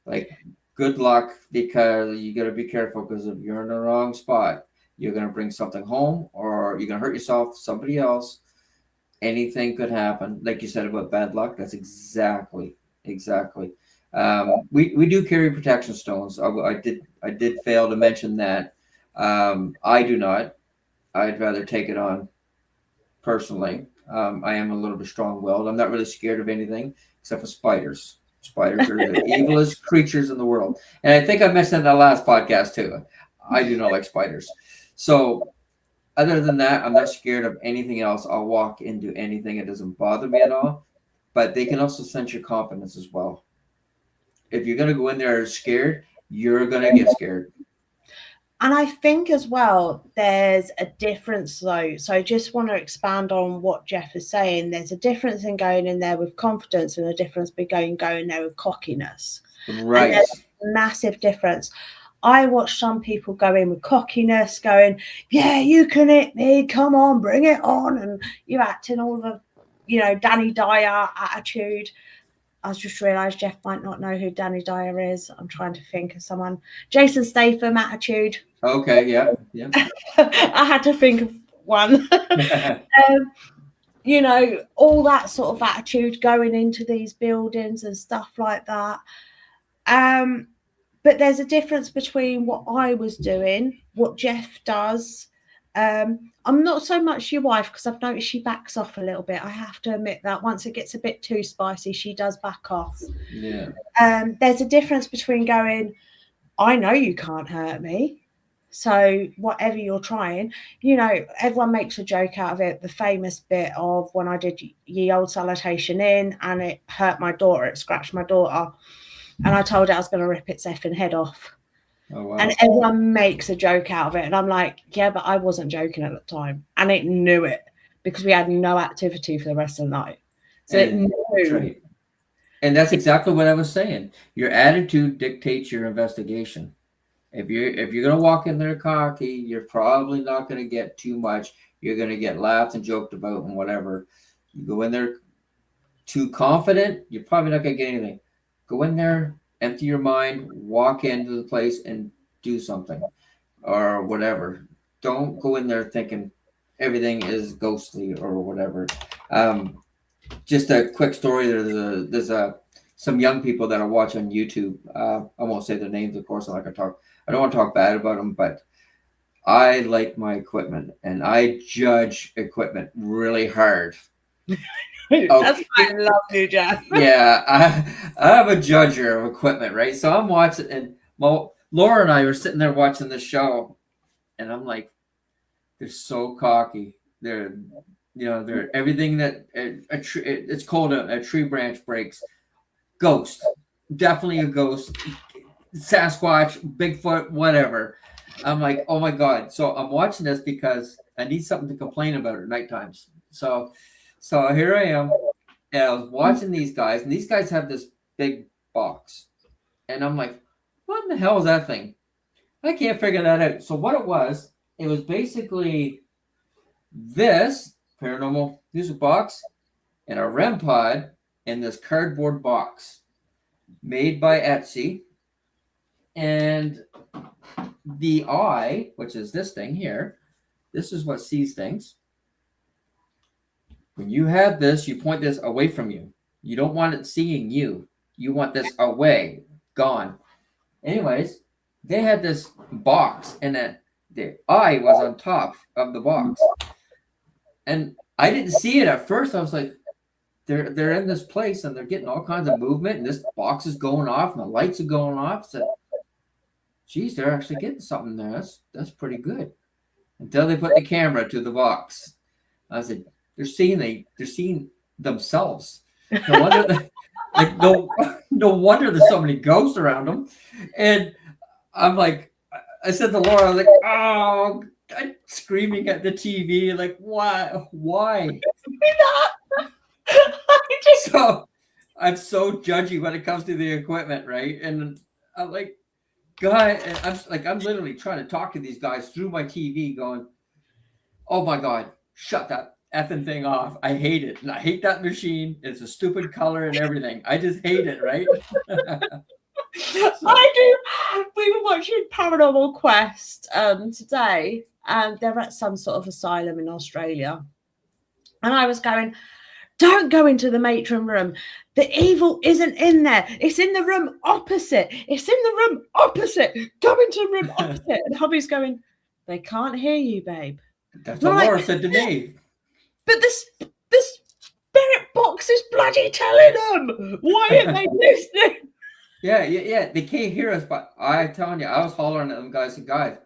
[SPEAKER 2] Like, good luck, because you got to be careful, because if you're in the wrong spot, you're going to bring something home, or you're going to hurt yourself, somebody else. Anything could happen. Like you said about bad luck, that's exactly. We do carry protection stones. I did fail to mention that. I do not. I'd rather take it on personally. I am a little bit strong-willed. I'm not really scared of anything except for spiders. Spiders are the evilest creatures in the world. And I think I mentioned in the last podcast too. I do not like spiders. So other than that, I'm not scared of anything else. I'll walk into anything. It doesn't bother me at all. But they can also sense your confidence as well. If you're going to go in there scared, you're going to get scared.
[SPEAKER 1] And I think as well, there's a difference though. So I just want to expand on what Jeff is saying. There's a difference in going in there with confidence and a difference between going there with cockiness.
[SPEAKER 2] Right.
[SPEAKER 1] And there's a massive difference. I watch some people go in with cockiness, going, yeah, you can hit me, come on, bring it on. And you're acting all the, Danny Dyer attitude. I just realised Jeff might not know who Danny Dyer is. I'm trying to think of someone. Jason Statham attitude.
[SPEAKER 2] Okay, yeah.
[SPEAKER 1] I had to think of one. All that sort of attitude going into these buildings and stuff like that. But there's a difference between what I was doing, what Jeff does. I'm not so much your wife, because I've noticed she backs off a little bit. I have to admit that once it gets a bit too spicy, she does back off.
[SPEAKER 2] Yeah.
[SPEAKER 1] There's a difference between going, I know you can't hurt me, so whatever you're trying, everyone makes a joke out of it. The famous bit of when I did Ye Old Salutation In and it hurt my daughter, it scratched my daughter, and I told it I was going to rip its effing head off.
[SPEAKER 2] Oh, wow.
[SPEAKER 1] And everyone makes a joke out of it. And I'm like, yeah, but I wasn't joking at the time. And it knew it because we had no activity for the rest of the night. So it knew.
[SPEAKER 2] Right. And that's exactly what I was saying. Your attitude dictates your investigation. If you're going to walk in there cocky, you're probably not going to get too much. You're going to get laughed and joked about and whatever. You go in there too confident, you're probably not going to get anything. Go in there, empty your mind, walk into the place and do something or whatever. Don't go in there thinking everything is ghostly or whatever. Just a quick story. There's some young people that I watch on YouTube. I won't say their names, of course. I don't want to talk bad about them, but I like my equipment and I judge equipment really hard.
[SPEAKER 1] That's why I love you, Jeff.
[SPEAKER 2] Yeah, I'm a judger of equipment, right? So I'm watching, and Laura and I were sitting there watching the show, and I'm like, they're so cocky. They're everything that it's called a tree branch breaks. Ghost, definitely a ghost. Sasquatch, Bigfoot, whatever. I'm like, oh my God. So I'm watching this because I need something to complain about at night times. So here I am, and I was watching these guys, and these guys have this big box. And I'm like, what in the hell is that thing? I can't figure that out. So what it was basically this paranormal music box and a REM pod in this cardboard box made by Etsy. And the eye, which is this thing here, this is what sees things. When you have this, you point this away from you. You don't want it seeing you. You want this away, gone. Anyways, they had this box, and the eye was on top of the box. And I didn't see it at first. I was like, they're in this place, and they're getting all kinds of movement, and this box is going off, and the lights are going off. So, geez, they're actually getting something there. That's pretty good. Until they put the camera to the box. I said, they're seeing themselves. No wonder no wonder there's so many ghosts around them. And I'm like, I said to Laura, I was like, oh, I'm screaming at the TV, like, why? So I'm so judgy when it comes to the equipment, right? And I'm like, God, I'm literally trying to talk to these guys through my TV, going, oh my God, shut that effing thing off. I hate it. And I hate that machine. It's a stupid color and everything. I just hate it, right?
[SPEAKER 1] I do. We were watching Paranormal Quest today, and they're at some sort of asylum in Australia. And I was going, don't go into the matron room. The evil isn't in there. It's in the room opposite. It's in the room opposite. Go into the room opposite. And hubby's going, they can't hear you, babe.
[SPEAKER 2] That's what Laura said to me.
[SPEAKER 1] But the spirit box is bloody telling them. Why aren't they listening?
[SPEAKER 2] Yeah. They can't hear us, but I'm telling you, I was hollering at them guys. Guys,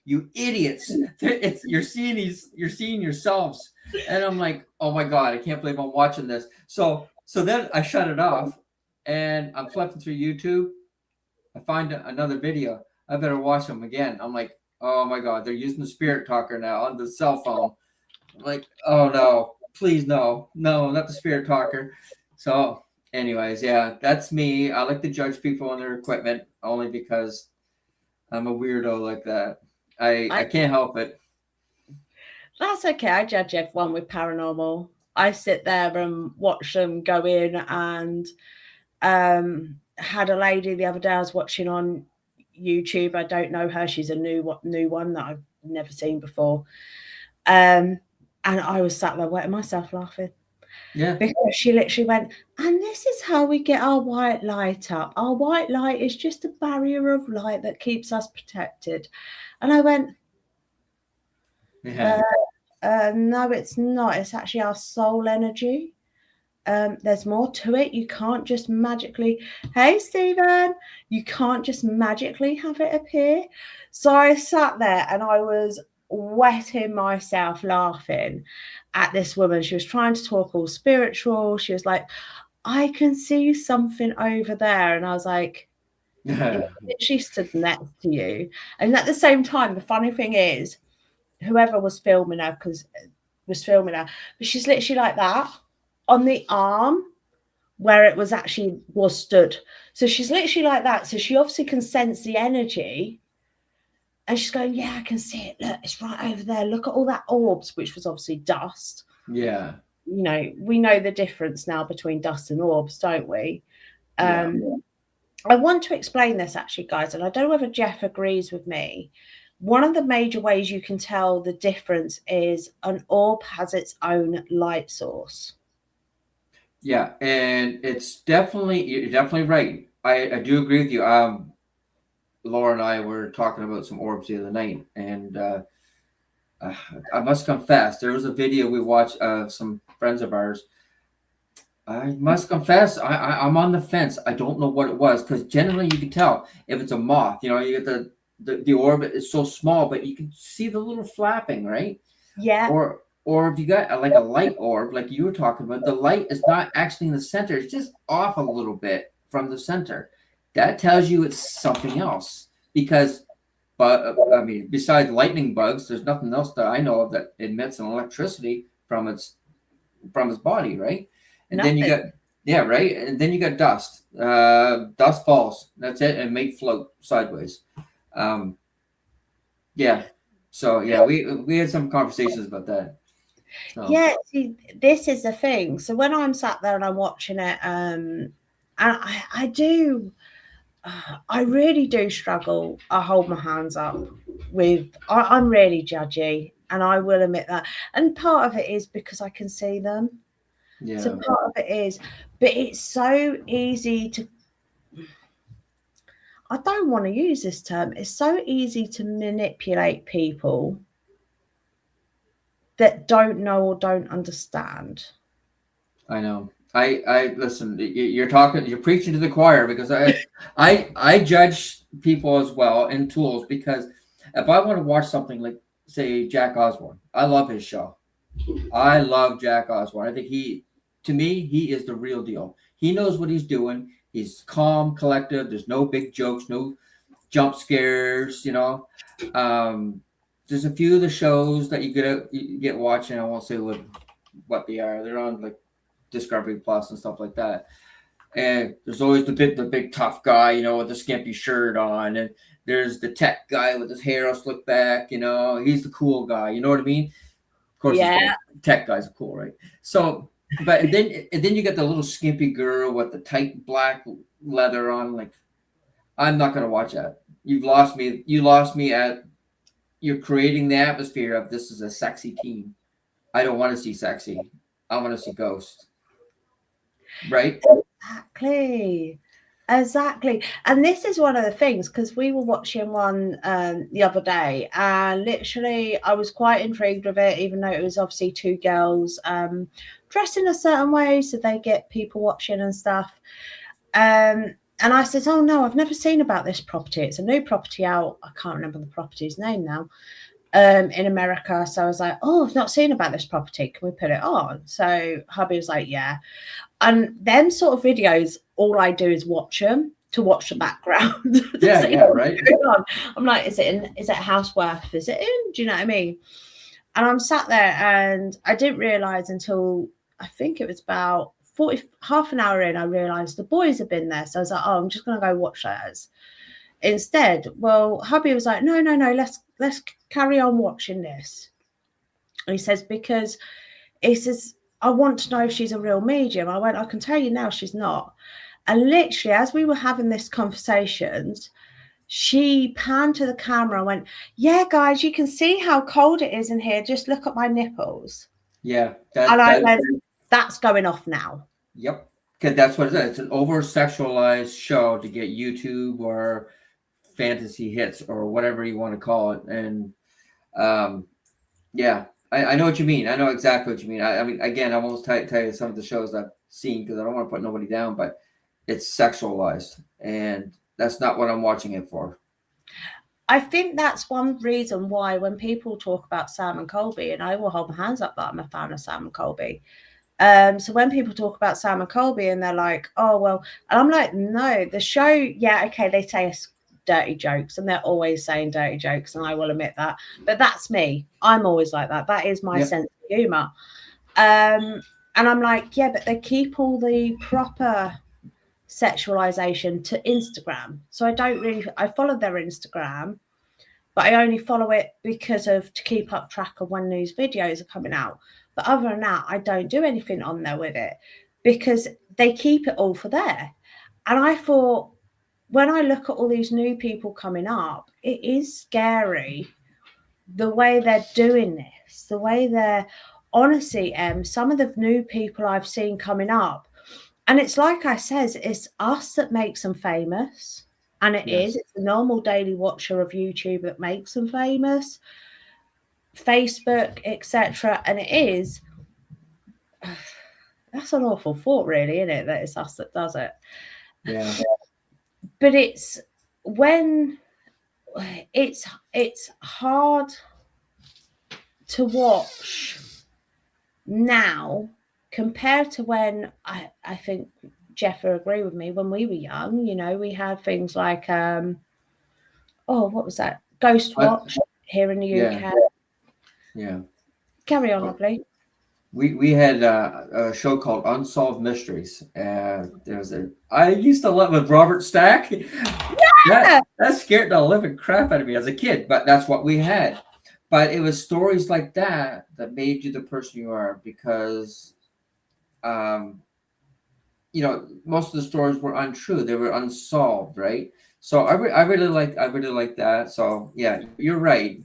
[SPEAKER 2] you idiots! You're seeing yourselves, and I'm like, oh my God, I can't believe I'm watching this. So then I shut it off, and I'm flipping through YouTube. I find another video. I better watch them again. I'm like, Oh my God, they're using the spirit talker now on the cell phone. I'm like, oh no, please no, no, not the spirit talker. So, anyways, yeah, that's me. I like to judge people on their equipment only because I'm a weirdo like that. I
[SPEAKER 1] I
[SPEAKER 2] can't help it.
[SPEAKER 1] That's okay. I judge everyone with paranormal. I sit there and watch them go in, and had a lady the other day I was watching on YouTube. I don't know her. She's a new one that I've never seen before. And I was sat there wetting myself laughing
[SPEAKER 2] Yeah.
[SPEAKER 1] because she literally went, and this is how we get our white light up. Our white light is just a barrier of light that keeps us protected. And I went,
[SPEAKER 2] Yeah.
[SPEAKER 1] no, it's not. It's actually our soul energy. There's more to it. You can't just magically, hey, Stephen, you can't just magically have it appear. So I sat there and I was wetting myself laughing at this woman. She was trying to talk all spiritual. She was like, I can see something over there. And I was like, it literally stood next to you. And at the same time, the funny thing is, whoever was filming her, but she's literally like that on the arm where it was stood. So she's literally like that. So she obviously can sense the energy. And she's going, yeah, I can see it. Look, it's right over there. Look at all that orbs, which was obviously dust.
[SPEAKER 2] Yeah.
[SPEAKER 1] You know, we know the difference now between dust and orbs, don't we?
[SPEAKER 2] Yeah.
[SPEAKER 1] I want to explain this actually, guys, and I don't know whether Jeff agrees with me. One of the major ways you can tell the difference is an orb has its own light source.
[SPEAKER 2] Yeah, and you're definitely right. I do agree with you. Laura and I were talking about some orbs the other night, and I must confess, there was a video we watched of some friends of ours. I must confess, I'm on the fence. I don't know what it was because generally you can tell if it's a moth. You know, you get the orbit is so small, but you can see the little flapping, right?
[SPEAKER 1] Yeah.
[SPEAKER 2] Or if you got like a light orb, like you were talking about, the light is not actually in the center; it's just off a little bit from the center. That tells you it's something else because. But I mean, besides lightning bugs, there's nothing else that I know of that emits an electricity from its body, right? And then you got
[SPEAKER 1] Nothing.
[SPEAKER 2] yeah, right. And then you got dust. Dust falls. That's it, and may float sideways. Um, yeah. So yeah, we had some conversations about that. So.
[SPEAKER 1] Yeah, see, this is the thing. So when I'm sat there and I'm watching it, and I really do struggle. I hold my hands up I'm really judgy, and I will admit that. And part of it is because I can see them.
[SPEAKER 2] Yeah.
[SPEAKER 1] So part of it is, but it's so easy to, I don't want to use this term, it's so easy to manipulate people that don't know or don't understand.
[SPEAKER 2] I know. I listen. You're talking. You're preaching to the choir because I judge people as well in tools because if I want to watch something like say Jack Osborne, I love his show. I love Jack Osborne. I think to me, he is the real deal. He knows what he's doing. He's calm, collective. There's no big jokes, no jump scares. You know, there's a few of the shows that you get watching. I won't say what they are. They're on like Discovery Plus and stuff like that. And there's always the big tough guy, you know, with the skimpy shirt on, and there's the tech guy with his hair slicked back. You know, he's the cool guy. You know what I mean? Of course,
[SPEAKER 1] Yeah.
[SPEAKER 2] tech guys are cool, right? So, but and then you get the little skimpy girl with the tight black leather on. Like, I'm not gonna watch that. You've lost me. You lost me at. You're creating the atmosphere of this is a sexy team. I don't want to see sexy. I want to see ghost. Right?
[SPEAKER 1] Exactly. And this is one of the things, because we were watching one the other day, and literally I was quite intrigued with it, even though it was obviously two girls dressed in a certain way so they get people watching and stuff. And I said, oh no, I've never seen about this property. It's a new property out. I can't remember the property's name now. In America. So I was like, oh, I've not seen about this property. Can we put it on? So hubby was like, yeah. And them sort of videos, all I do is watch them. to watch the background. To
[SPEAKER 2] Yeah,
[SPEAKER 1] see
[SPEAKER 2] yeah,
[SPEAKER 1] what's
[SPEAKER 2] right.
[SPEAKER 1] going on. I'm like, is it a house worth visiting? Do you know what I mean? And I'm sat there and I didn't realise until I think it was about half an hour in, I realised the boys had been there. So I was like, oh, I'm just gonna go watch those. Instead, well, hubby was like, no, let's carry on watching this. And he says, because he says, I want to know if she's a real medium. I went, I can tell you now she's not. And literally, as we were having this conversations, she panned to the camera and went, yeah, guys, you can see how cold it is in here. Just look at my nipples.
[SPEAKER 2] Yeah,
[SPEAKER 1] And I went, that's going off now.
[SPEAKER 2] Yep. Because that's what it is. It's an over sexualized show to get YouTube or fantasy hits or whatever you want to call it. And yeah, I know what you mean. I know exactly what you mean. I mean, again, I won't tell you some of the shows I've seen because I don't want to put nobody down, but it's sexualized. And that's not what I'm watching it for.
[SPEAKER 1] I think that's one reason why when people talk about Sam and Colby, and I will hold my hands up that I'm a fan of Sam and Colby. So when people talk about Sam and Colby and they're like, oh, well, and I'm like, no, the show, yeah, okay, they say dirty jokes and they're always saying dirty jokes, and I will admit that. But that's me. I'm always like that. That is my sense of humour. And I'm like, yeah, but they keep all the proper sexualization to Instagram. So I follow their Instagram, but I only follow it because of to keep up track of when news videos are coming out. But other than that, I don't do anything on there with it because they keep it all for there. And I thought, when I look at all these new people coming up, it is scary the way they're doing this, the way they're, honestly, some of the new people I've seen coming up, and it's like I says, it's us that makes them famous. And it's the normal daily watcher of YouTube that makes them famous, Facebook, etc. And it is, that's an awful thought, really, isn't it? That it's us that does it.
[SPEAKER 2] Yeah.
[SPEAKER 1] But it's when it's hard to watch now compared to when I think Jeff will agree with me, when we were young, you know, we had things like what was that? Ghost Watch here in the UK.
[SPEAKER 2] Yeah.
[SPEAKER 1] Carry on, lovely.
[SPEAKER 2] We had a show called Unsolved Mysteries. I used to love with Robert Stack.
[SPEAKER 1] Yeah!
[SPEAKER 2] That scared the living crap out of me as a kid, but that's what we had. But it was stories like that that made you the person you are because, you know, most of the stories were untrue. They were unsolved, right? So I really like that. So yeah, you're right.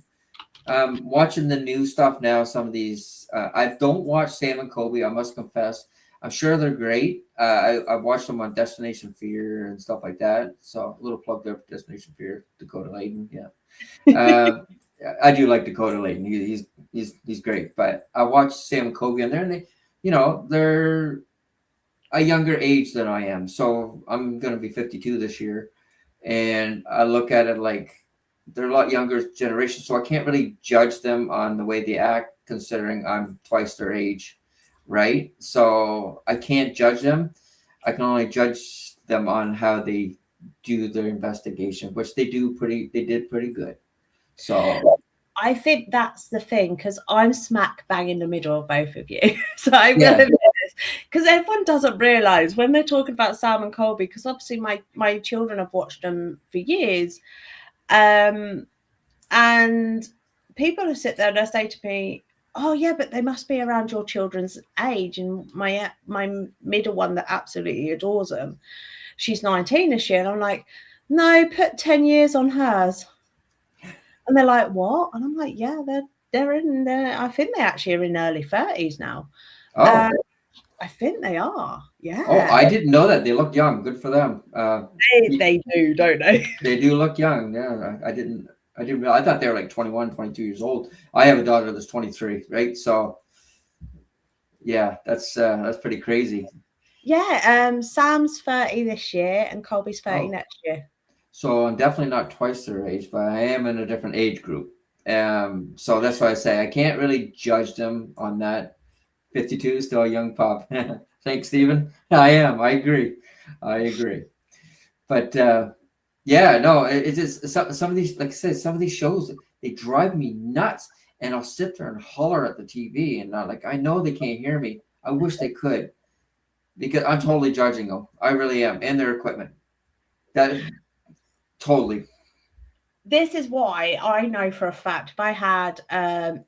[SPEAKER 2] Watching the new stuff now, some of these, I don't watch Sam and Colby, I must confess. I'm sure they're great. I've watched them on Destination Fear and stuff like that. So a little plug there for Destination Fear, Dakota Layton. Yeah. I do like Dakota Layton. He's great. But I watched Sam and Colby on there, and they, you know, they're a younger age than I am. So I'm going to be 52 this year. And I look at it like, they're a lot younger generation, so I can't really judge them on the way they act, considering I'm twice their age, right? So I can't judge them. I can only judge them on how they do their investigation, which they did pretty good. So
[SPEAKER 1] I think that's the thing, because I'm smack bang in the middle of both of you. So I'm going to admit this, because everyone doesn't realise when they're talking about Sam and Colby, because obviously my children have watched them for years. And people will sit there and they say to me, oh yeah, but they must be around your children's age. And my middle one that absolutely adores them, she's 19 this year, and I'm like, no, put 10 years on hers. And they're like, what? And I'm like, yeah, they're in there. I think they actually are in early 30s now. I think they are. Yeah.
[SPEAKER 2] Oh, I didn't know that. They look young. Good for them.
[SPEAKER 1] They do, don't they?
[SPEAKER 2] They do look young. Yeah. I didn't realize. I thought they were like 21, 22 years old. I have a daughter that's 23, right? So yeah, that's pretty crazy.
[SPEAKER 1] Yeah. Sam's 30 this year and Colby's 30 next year.
[SPEAKER 2] So I'm definitely not twice their age, but I am in a different age group. So that's why I say I can't really judge them on that. 52, still a young pup. Thanks, Stephen. I am. I agree. But yeah, no, it's just some of these, like I said, some of these shows, they drive me nuts, and I'll sit there and holler at the TV, and I know they can't hear me. I wish they could, because I'm totally judging them. I really am, and their equipment. That totally.
[SPEAKER 1] This is why I know for a fact if I had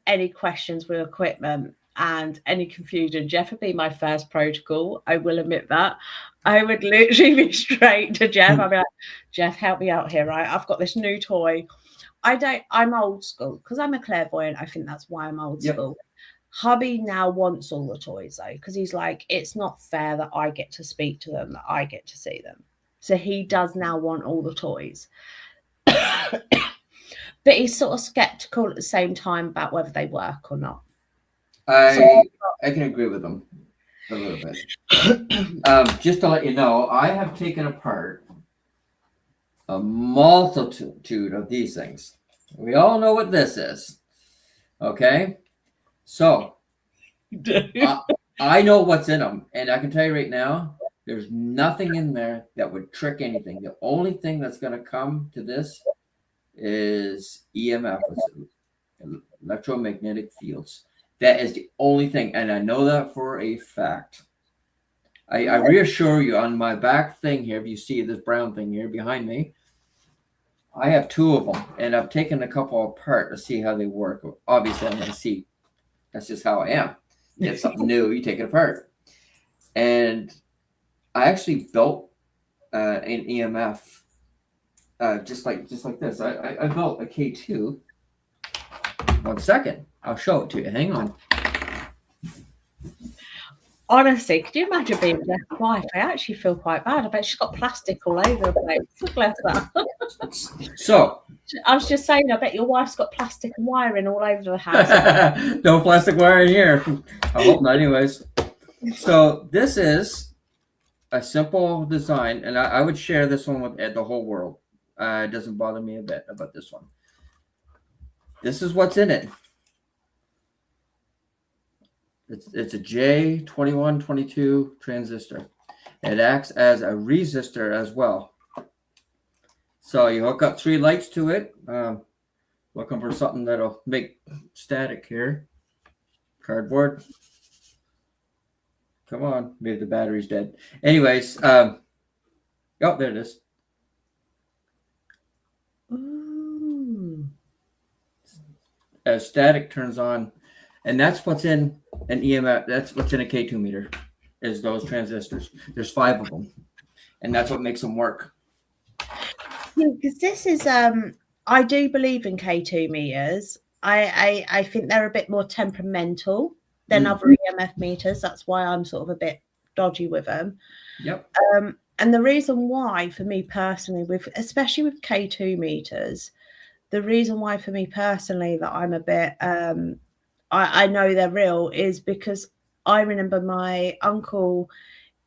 [SPEAKER 1] any questions with equipment and any confusion, Jeff would be my first protocol. I will admit that. I would literally be straight to Jeff. I'd be like, Jeff, help me out here, right? I've got this new toy. I'm old school because I'm a clairvoyant. I think that's why I'm old school. Hubby now wants all the toys though, because he's like, it's not fair that I get to speak to them, that I get to see them. So he does now want all the toys. But he's sort of skeptical at the same time about whether they work or not.
[SPEAKER 2] I can agree with them a little bit. Just to let you know, I have taken apart a multitude of these things. We all know what this is. Okay? So, I know what's in them. And I can tell you right now, there's nothing in there that would trick anything. The only thing that's going to come to this is EMF, electromagnetic fields. That is the only thing. And I know that for a fact. I reassure you, on my back thing here, if you see this brown thing here behind me, I have 2 of them, and I've taken a couple apart to see how they work. Obviously, I'm going to see. That's just how I am. You get something new, you take it apart. And I actually built an EMF just like this. I built a K2. 1 second. I'll show it to you. Hang on.
[SPEAKER 1] Honestly, could you imagine being Jeff's wife? I actually feel quite bad. I bet she's got plastic all over the place. Bless her.
[SPEAKER 2] So
[SPEAKER 1] I was just saying, I bet your wife's got plastic and wiring all over the house.
[SPEAKER 2] no plastic wiring here. I hope not, anyways. So this is a simple design, and I would share this one with the whole world. It doesn't bother me a bit about this one. This is what's in it. It's a J2122 transistor. It acts as a resistor as well. So you hook up 3 lights to it. Looking for something that'll make static here. Cardboard. Come on, maybe the battery's dead. Anyways, oh, there it is.
[SPEAKER 1] Ooh.
[SPEAKER 2] As static turns on, and that's what's in an EMF. That's what's in a K2 meter, is those transistors. There's 5 of them, and that's what makes them work.
[SPEAKER 1] Because this is, I do believe in K2 meters. I think they're a bit more temperamental than other EMF meters. That's why I'm sort of a bit dodgy with them.
[SPEAKER 2] Yep.
[SPEAKER 1] And the reason why, for me personally, especially with K2 meters, the reason why for me personally that I'm a bit, I know they're real, is because I remember my uncle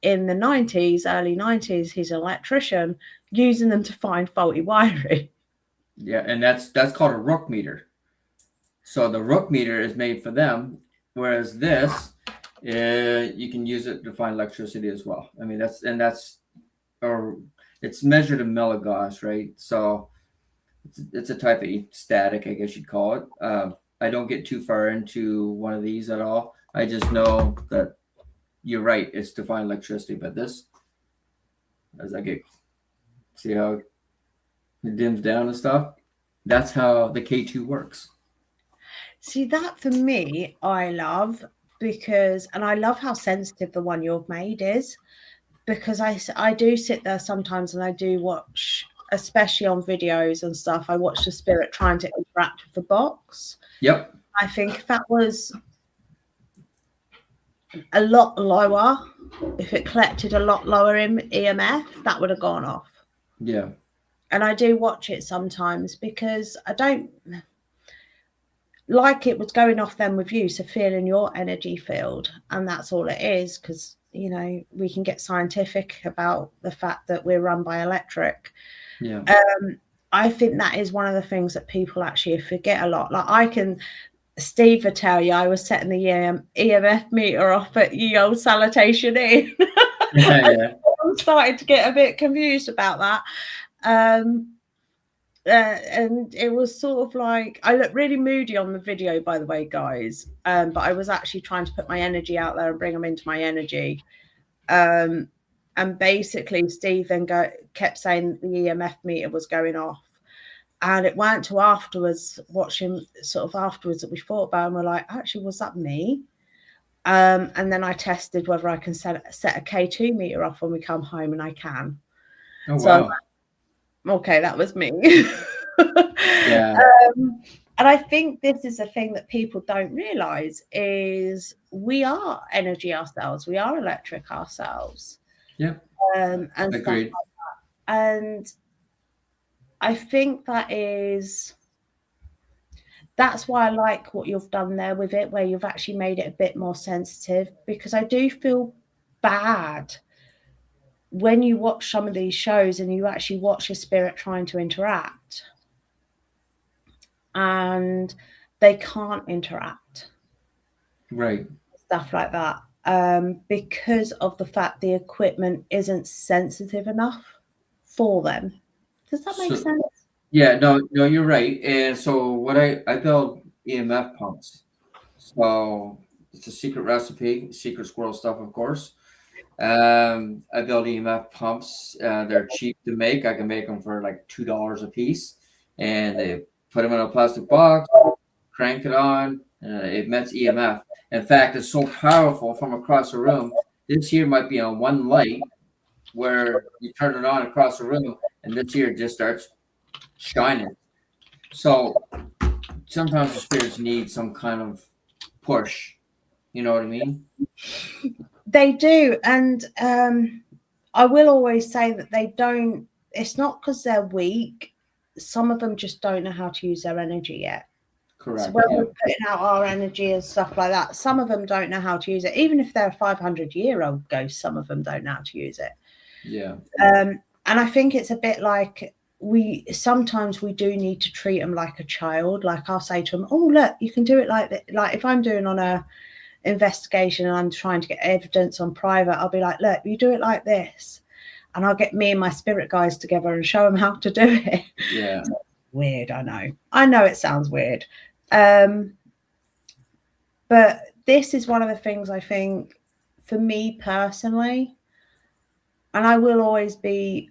[SPEAKER 1] in the 90s, early 90s, he's an electrician, using them to find faulty wiring.
[SPEAKER 2] Yeah, and that's called a rook meter. So the rook meter is made for them, whereas this, you can use it to find electricity as well. I mean, it's measured in milligauss, right? So it's a type of static, I guess you'd call it. I don't get too far into one of these at all. I just know that you're right, it's to find electricity. But this, as I see how it dims down and stuff, that's how the K2 works.
[SPEAKER 1] See, that for me, I love, because, and I love how sensitive the one you've made is, because I do sit there sometimes and I do watch, especially on videos and stuff, I watch the spirit trying to interact with the box.
[SPEAKER 2] Yep.
[SPEAKER 1] I think if that was a lot lower, if it collected a lot lower in EMF, that would have gone off.
[SPEAKER 2] Yeah.
[SPEAKER 1] And I do watch it sometimes because I don't like it was going off then with you, so feeling your energy field, and that's all it is, because you know we can get scientific about the fact that we're run by electric.
[SPEAKER 2] Yeah.
[SPEAKER 1] I think that is one of the things that people actually forget a lot. Like Steve would tell you, I was setting the EMF meter off at ye old Salutation Inn.
[SPEAKER 2] Yeah.
[SPEAKER 1] I'm starting to get a bit confused about that. And it was sort of like, I look really moody on the video, by the way, guys. But I was actually trying to put my energy out there and bring them into my energy. And basically, Steve then kept saying the EMF meter was going off. And it weren't till afterwards, watching sort of afterwards, that we thought about it and we're like, actually, was that me? And then I tested whether I can set a K2 meter off when we come home, and I can.
[SPEAKER 2] Oh,
[SPEAKER 1] So,
[SPEAKER 2] wow.
[SPEAKER 1] okay, that was me.
[SPEAKER 2] Yeah.
[SPEAKER 1] And I think this is a thing that people don't realize is we are energy ourselves. We are electric ourselves.
[SPEAKER 2] Yeah.
[SPEAKER 1] And
[SPEAKER 2] Agreed.
[SPEAKER 1] stuff like that. And I think that's why I like what you've done there with it, where you've actually made it a bit more sensitive, because I do feel bad when you watch some of these shows and you actually watch your spirit trying to interact and they can't interact.
[SPEAKER 2] Right.
[SPEAKER 1] Stuff like that. Because of the fact the equipment isn't sensitive enough for them. Does that make sense?
[SPEAKER 2] Yeah, no, you're right. And so what I build EMF pumps. So it's a secret recipe, secret squirrel stuff, of course. I build EMF pumps. They're cheap to make. I can make them for like $2 a piece, and they put them in a plastic box, crank it on. It emits EMF. In fact, it's so powerful from across the room. This here might be on one light, where you turn it on across the room, and this here just starts shining. So sometimes the spirits need some kind of push. You know what I mean?
[SPEAKER 1] They do. And I will always say that they don't, it's not because they're weak. Some of them just don't know how to use their energy yet.
[SPEAKER 2] Correct.
[SPEAKER 1] So when we're putting out our energy and stuff like that, some of them don't know how to use it. Even if they're a 500-year-old ghost, some of them don't know how to use it.
[SPEAKER 2] Yeah.
[SPEAKER 1] And I think it's a bit like sometimes we do need to treat them like a child. Like I'll say to them, oh, look, you can do it like that. Like if I'm doing on a investigation and I'm trying to get evidence on private, I'll be like, look, you do it like this. And I'll get me and my spirit guys together and show them how to do it.
[SPEAKER 2] Yeah.
[SPEAKER 1] Weird, I know it sounds weird. But this is one of the things I think for me personally, and I will always be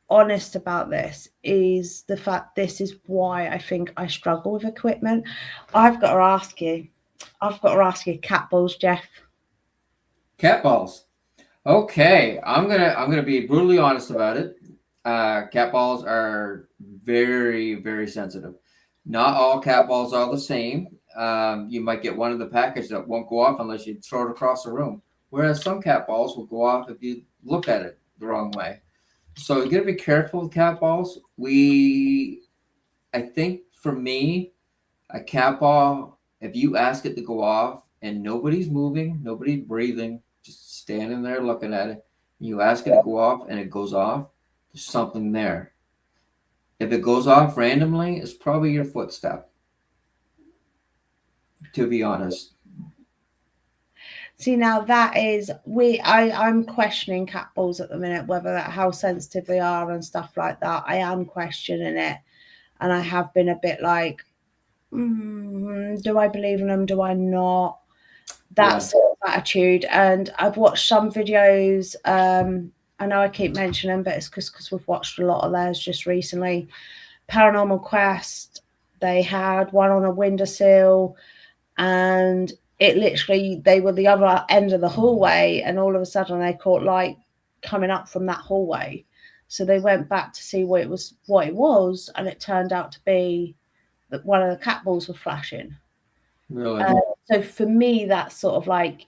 [SPEAKER 1] honest about this, is the fact this is why I think I struggle with equipment. I've got to ask you cat balls, Jeff.
[SPEAKER 2] Cat balls. Okay, I'm gonna be brutally honest about it. Cat balls are very, very sensitive. Not all cat balls are the same. You might get one in the package that won't go off unless you throw it across the room. Whereas some cat balls will go off if you look at it the wrong way. So you gotta be careful with cat balls. I think for me, a cat ball, if you ask it to go off and nobody's moving, nobody's breathing, just standing there looking at it, and you ask it to go off and it goes off, there's something there. If it goes off randomly, it's probably your footstep, to be honest.
[SPEAKER 1] See, now that is I'm questioning cat balls at the minute, whether how sensitive they are and stuff like that. I am questioning it, and I have been a bit like, do I believe in them? Do I not? That sort of attitude. And I've watched some videos. I know I keep mentioning them, but it's because we've watched a lot of theirs just recently. Paranormal Quest, they had one on a windowsill, and it literally, they were the other end of the hallway, and all of a sudden they caught light coming up from that hallway. So they went back to see what it was, and it turned out to be that one of the cat balls were flashing.
[SPEAKER 2] Really?
[SPEAKER 1] So for me, that's sort of like,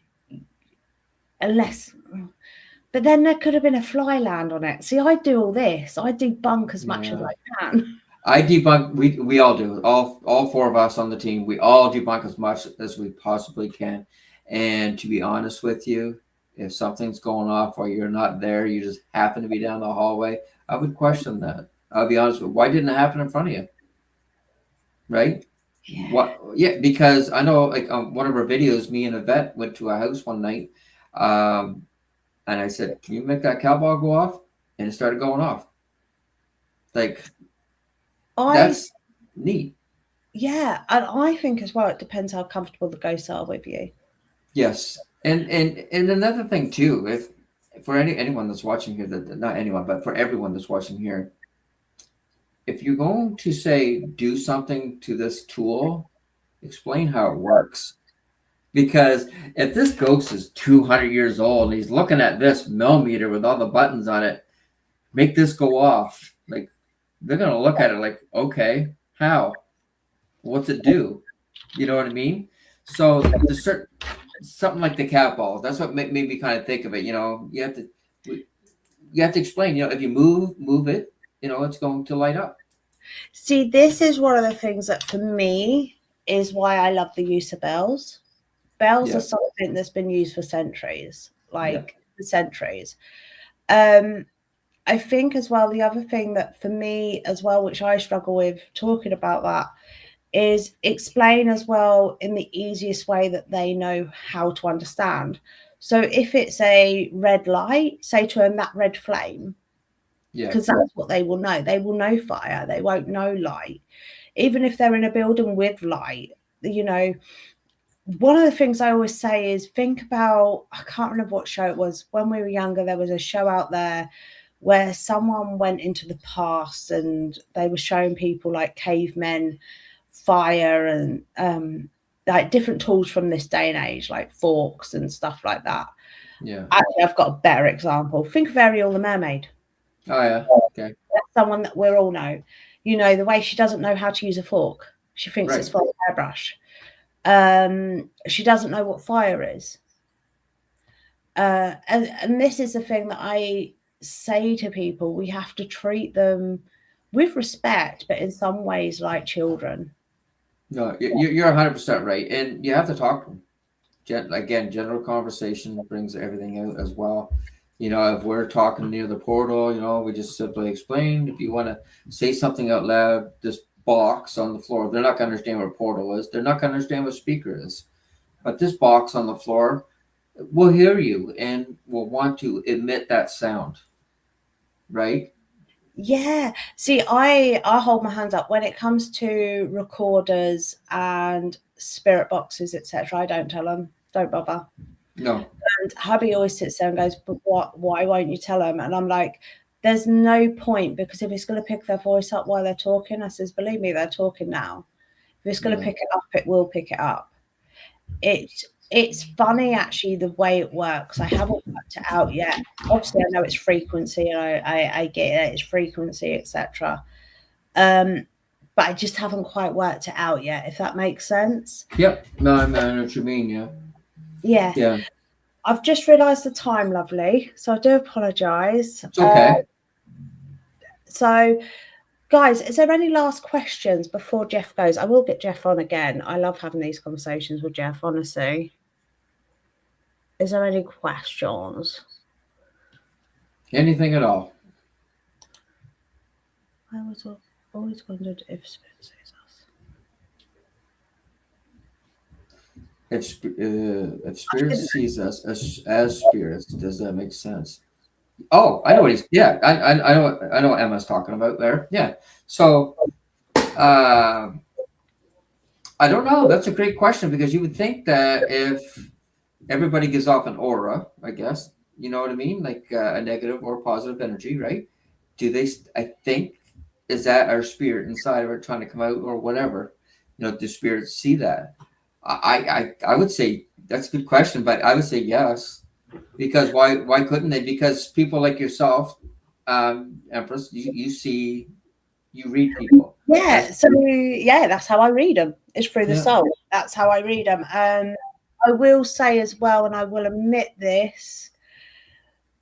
[SPEAKER 1] but then there could have been a fly land on it. See, I do all this. I debunk as much as I can.
[SPEAKER 2] I debunk. We all do. All four of us on the team. We all debunk as much as we possibly can. And to be honest with you, if something's going off while you're not there, you just happen to be down the hallway, I would question that. I'll be honest with you. Why didn't it happen in front of you? Right?
[SPEAKER 1] Yeah.
[SPEAKER 2] What? Yeah, because I know, like one of our videos, me and Yvette went to a house one night. And I said, "Can you make that cowbell go off?" And it started going off. Like,
[SPEAKER 1] I
[SPEAKER 2] that's neat.
[SPEAKER 1] Yeah, and I think as well it depends how comfortable the ghosts are with you.
[SPEAKER 2] Yes, and another thing too, if for anyone that's watching here, that not anyone, but for everyone that's watching here, if you're going to say do something to this tool, explain how it works. Because if this ghost is 200 years old and he's looking at this millimeter with all the buttons on it, make this go off. Like, they're gonna look at it like, okay, how? What's it do? You know what I mean? So the certain something like the cat balls. That's what made me kind of think of it. You have to explain. If you move it, it's going to light up.
[SPEAKER 1] See, this is one of the things that for me is why I love the use of bells. Bells are
[SPEAKER 2] Yeah,
[SPEAKER 1] something that's been used for centuries,
[SPEAKER 2] yeah,
[SPEAKER 1] like centuries. Um, I think as well, the other thing that for me as well, which I struggle with talking about that, is explain as well in the easiest way that they know how to understand. So if it's a red light, say to them that red flame,
[SPEAKER 2] yeah,
[SPEAKER 1] because that's what they will know. They will know fire, they won't know light. Even if they're in a building with light, one of the things I always say is think about, I can't remember what show it was. When we were younger, there was a show out there where someone went into the past and they were showing people like cavemen fire and like different tools from this day and age, like forks and stuff like that.
[SPEAKER 2] yeah.
[SPEAKER 1] Actually, I've got a better example. Think of Ariel the mermaid.
[SPEAKER 2] Oh yeah. Okay.
[SPEAKER 1] That's someone that we all know. The way she doesn't know how to use a fork. She thinks it's
[SPEAKER 2] Right.
[SPEAKER 1] for a hairbrush. She doesn't know what fire is. And this is the thing that I say to people: we have to treat them with respect, but in some ways like children.
[SPEAKER 2] No, you're 100% right, and you have to talk to them. Again, general conversation brings everything out as well. If we're talking near the portal, we just simply explain. If you want to say something out loud, this box on the floor, they're not going to understand what a portal is. They're not going to understand what a speaker is. But this box on the floor will hear you and will want to emit that sound, right?
[SPEAKER 1] Yeah. See, I hold my hands up when it comes to recorders and spirit boxes, etc. I don't tell them. Don't bother.
[SPEAKER 2] No.
[SPEAKER 1] And hubby always sits there and goes, "But what? Why won't you tell them?" And I'm like, "There's no point, because if it's going to pick their voice up while they're talking," I says, "believe me, they're talking now. If it's going to
[SPEAKER 2] Yeah.
[SPEAKER 1] pick it up, it will pick it up." It's funny actually the way it works. I haven't worked it out yet. Obviously, I know it's frequency, and I get it. It's frequency, etc. But I just haven't quite worked it out yet. If that makes sense.
[SPEAKER 2] Yep. No, I know what you mean. Yeah.
[SPEAKER 1] Yeah.
[SPEAKER 2] Yeah.
[SPEAKER 1] I've just realised the time, lovely. So I do apologise.
[SPEAKER 2] It's okay.
[SPEAKER 1] So, guys, is there any last questions before Jeff goes? I will get Jeff on again. I love having these conversations with Jeff, honestly. Is there any questions?
[SPEAKER 2] Anything at all.
[SPEAKER 1] I was always wondered if Spirit sees us.
[SPEAKER 2] If spirit sees us as spirits, does that make sense? Oh, I know what he's. Yeah, I know what Emma's talking about there. Yeah. So, I don't know. That's a great question, because you would think that if everybody gives off an aura, I guess, you know what I mean, like a negative or positive energy, right? Do they? I think, is that our spirit inside of it trying to come out or whatever? Do spirits see that? I would say that's a good question, but I would say yes, because why couldn't they? Because people like yourself, Empress, you read people.
[SPEAKER 1] Yeah.
[SPEAKER 2] That's
[SPEAKER 1] So yeah, that's how I read them. It's through the
[SPEAKER 2] yeah,
[SPEAKER 1] soul. That's how I read them. I will say as well, and I will admit this.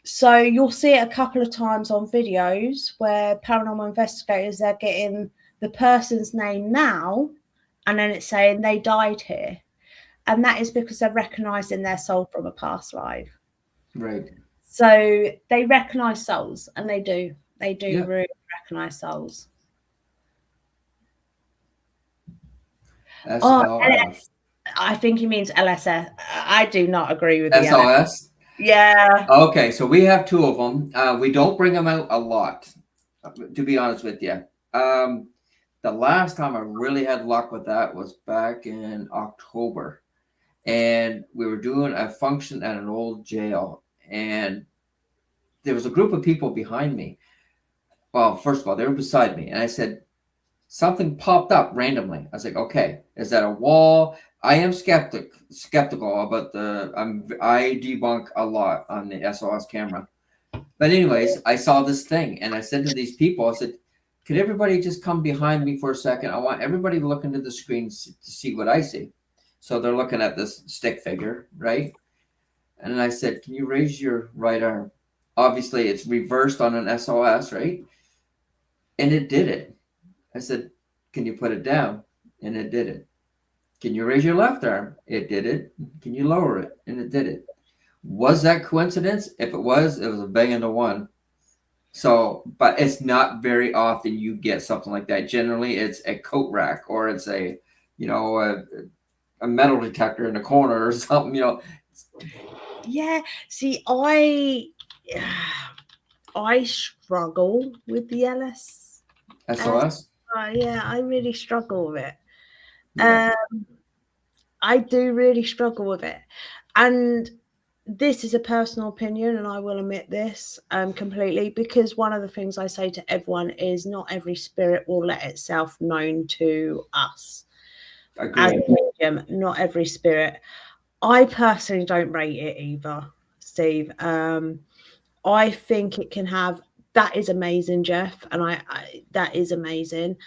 [SPEAKER 1] So you'll see it a couple of times on videos where paranormal investigators, they're getting the person's name now, and then it's saying they died here. And that is because they're recognizing their soul from a past life.
[SPEAKER 2] right.
[SPEAKER 1] So they recognize souls, and they do. They do
[SPEAKER 2] Yeah.
[SPEAKER 1] really recognize souls. Oh,
[SPEAKER 2] SLF.
[SPEAKER 1] I think he means LSS. I do not agree with the LSS.
[SPEAKER 2] SOS.
[SPEAKER 1] Yeah.
[SPEAKER 2] Okay, so we have two of them. We don't bring them out a lot, to be honest with you. The last time I really had luck with that was back in October, and we were doing a function at an old jail, and there was a group of people behind me. Well, first of all, they were beside me, and I said, something popped up randomly. I was like, okay, is that a wall? I am skeptical about I debunk a lot on the SOS camera. But anyways, I saw this thing and I said to these people, I said, could everybody just come behind me for a second? I want everybody to look into the screen to see what I see. So they're looking at this stick figure, right? And I said, can you raise your right arm? Obviously, it's reversed on an SOS, right? And it did it. I said, can you put it down? And it did it. Can you raise your left arm? It did it. Can you lower it? And it did it. Was that coincidence? If it was a bang to one. So, but it's not very often you get something like that. Generally, it's a coat rack or it's a metal detector in the corner or something.
[SPEAKER 1] Yeah. See, I struggle with the LS.
[SPEAKER 2] SOS.
[SPEAKER 1] Yeah, I really struggle with it.
[SPEAKER 2] Yeah.
[SPEAKER 1] I do really struggle with it, and this is a personal opinion, and I will admit this completely, because one of the things I say to everyone is not every spirit will let itself known to us. As a medium, not every spirit. I personally don't rate it either, Steve. I think it can have, that is amazing, Jeff, and I that is amazing,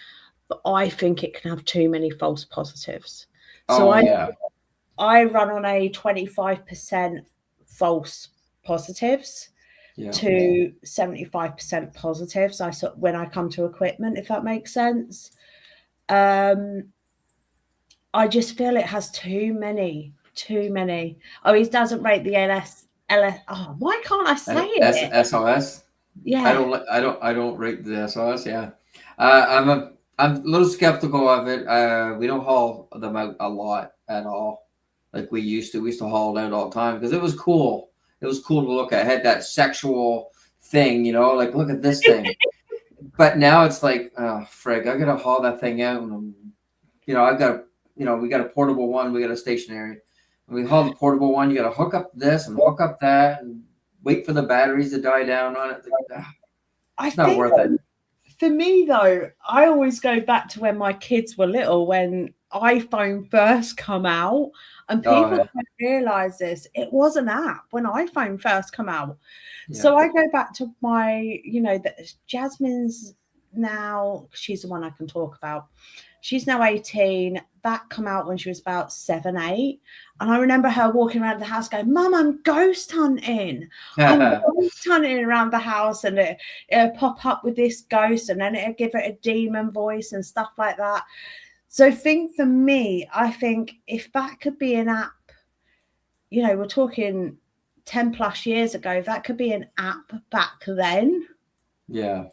[SPEAKER 1] but I think it can have too many false positives. So I run on a 25% false positives to 75% positives. When I come to equipment, if that makes sense. I just feel it has too many. Oh, he doesn't rate the LS. Oh, why can't I say it?
[SPEAKER 2] SOS.
[SPEAKER 1] Yeah.
[SPEAKER 2] I don't rate the SOS. Yeah. I'm a little skeptical of it. We don't haul them out a lot at all, like we used to. We used to haul it out all the time because it was cool. It was cool to look at. It had that sexual thing, like look at this thing. But now it's like, oh, frig, I gotta haul that thing out, and I've got, we got a portable one, we got a stationary. And we haul the portable one, you got to hook up this and hook up that, and wait for the batteries to die down on it. It's not worth it.
[SPEAKER 1] For me, though, I always go back to when my kids were little, when iPhone first come out, and people don't realize this. It was an app when iPhone first come out. Yeah. So I go back to my, Jasmine's now, she's the one I can talk about. She's now 18. That come out when she was about 7, 8. And I remember her walking around the house going, Mum, I'm ghost hunting. I'm ghost hunting around the house, and it'll pop up with this ghost, and then it'll give it a demon voice and stuff like that. So for me, I think if that could be an app, we're talking 10 plus years ago, that could be an app back then.
[SPEAKER 2] Yeah.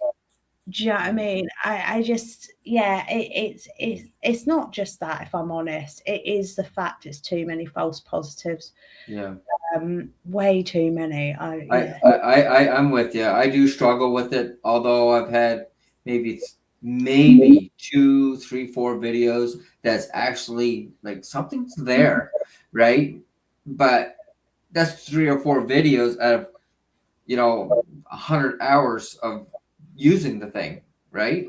[SPEAKER 1] Do you know what I mean? I just, it's not just that, if I'm honest. It is the fact it's too many false positives.
[SPEAKER 2] Yeah.
[SPEAKER 1] Way too many.
[SPEAKER 2] I'm with you. I do struggle with it, although I've had maybe 2, 3, 4 videos that's actually like something's there, right? But that's 3 or 4 videos out of 100 hours of using the thing, right?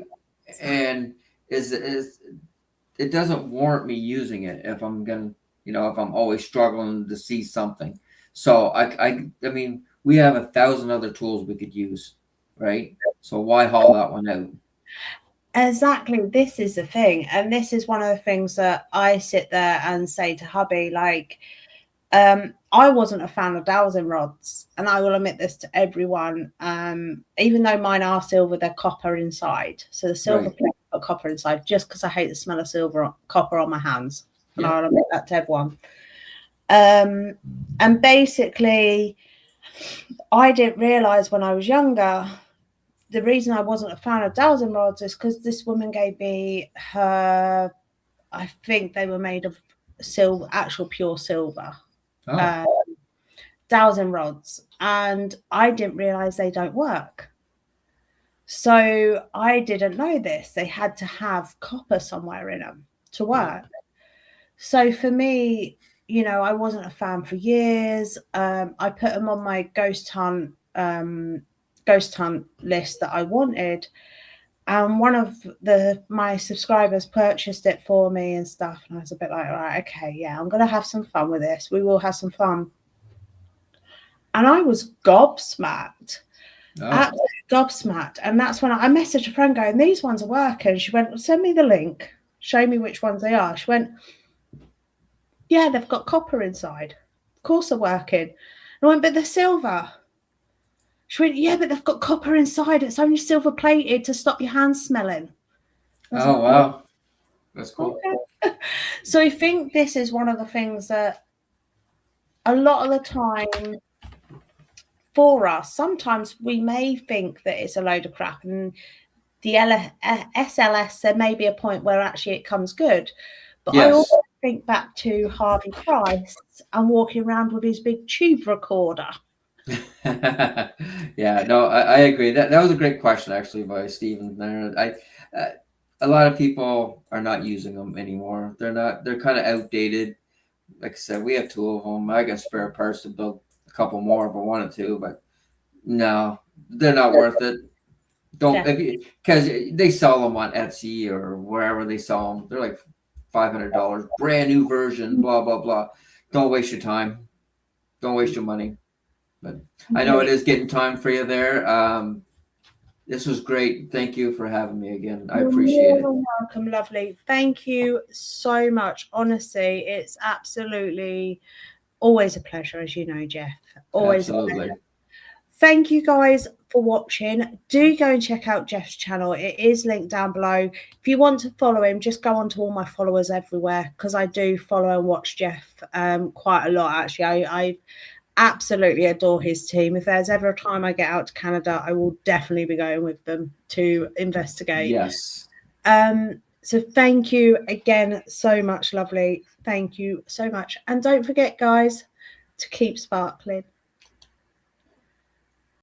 [SPEAKER 2] And it doesn't warrant me using it if I'm gonna, if I'm always struggling to see something. So I mean, we have 1,000 other tools we could use, right? So why haul that one out?
[SPEAKER 1] Exactly. This is the thing, and this is one of the things that I sit there and say to hubby, like, I wasn't a fan of dowsing rods, and I will admit this to everyone. Even though mine are silver, they're copper inside. So the silver plate got copper inside, just because I hate the smell of copper on my hands. And I'll admit that to everyone. And basically, I didn't realize when I was younger, the reason I wasn't a fan of dowsing rods is because this woman gave me her, I think they were made of silver, actual pure silver. dowsing rods, and I didn't realize they don't work. So I didn't know this. They had to have copper somewhere in them to work. So for me, you know, I wasn't a fan for years. I put them on my ghost hunt list that I wanted. And one of my subscribers purchased it for me and stuff. And I was a bit like, all right, okay, yeah, I'm going to have some fun with this. We will have some fun. And I was gobsmacked. Absolutely gobsmacked. And that's when I messaged a friend going, these ones are working. She went, send me the link. Show me which ones they are. She went, yeah, they've got copper inside. Of course they're working. And I went, but they're silver. She went, yeah, but they've got copper inside. It's only silver plated to stop your hands smelling.
[SPEAKER 2] Oh, wow. That's cool.
[SPEAKER 1] Okay. So I think this is one of the things that a lot of the time for us, sometimes we may think that it's a load of crap, and the SLS, there may be a point where actually it comes good. But I also think back to Harvey Price and walking around with his big tube recorder.
[SPEAKER 2] Yeah, no, I agree. That was a great question actually by Stephen there. A lot of people are not using them anymore. They're kind of outdated. Like I said, we have 2 of them. I got spare parts to build a couple more if I wanted to, but no, they're not worth it. Don't, because they sell them on Etsy or wherever they sell them. They're like $500, brand new version, blah blah blah. Don't waste your time. Don't waste your money. But I know it is getting time for you there. This was great. Thank you for having me again. I appreciate it.
[SPEAKER 1] You're welcome, lovely. Thank you so much. Honestly, it's absolutely always a pleasure, as you know, Jeff. Always
[SPEAKER 2] Absolutely.
[SPEAKER 1] a pleasure. Thank you guys for watching. Do go and check out Jeff's channel. It is linked down below. If you want to follow him, just go on to all my followers everywhere, because I do follow and watch Jeff quite a lot, actually. I absolutely adore his team. If there's ever a time I get out to Canada, I will definitely be going with them to investigate.
[SPEAKER 2] Yes.
[SPEAKER 1] So thank you again so much, lovely. Thank you so much. And don't forget, guys, to keep sparkling.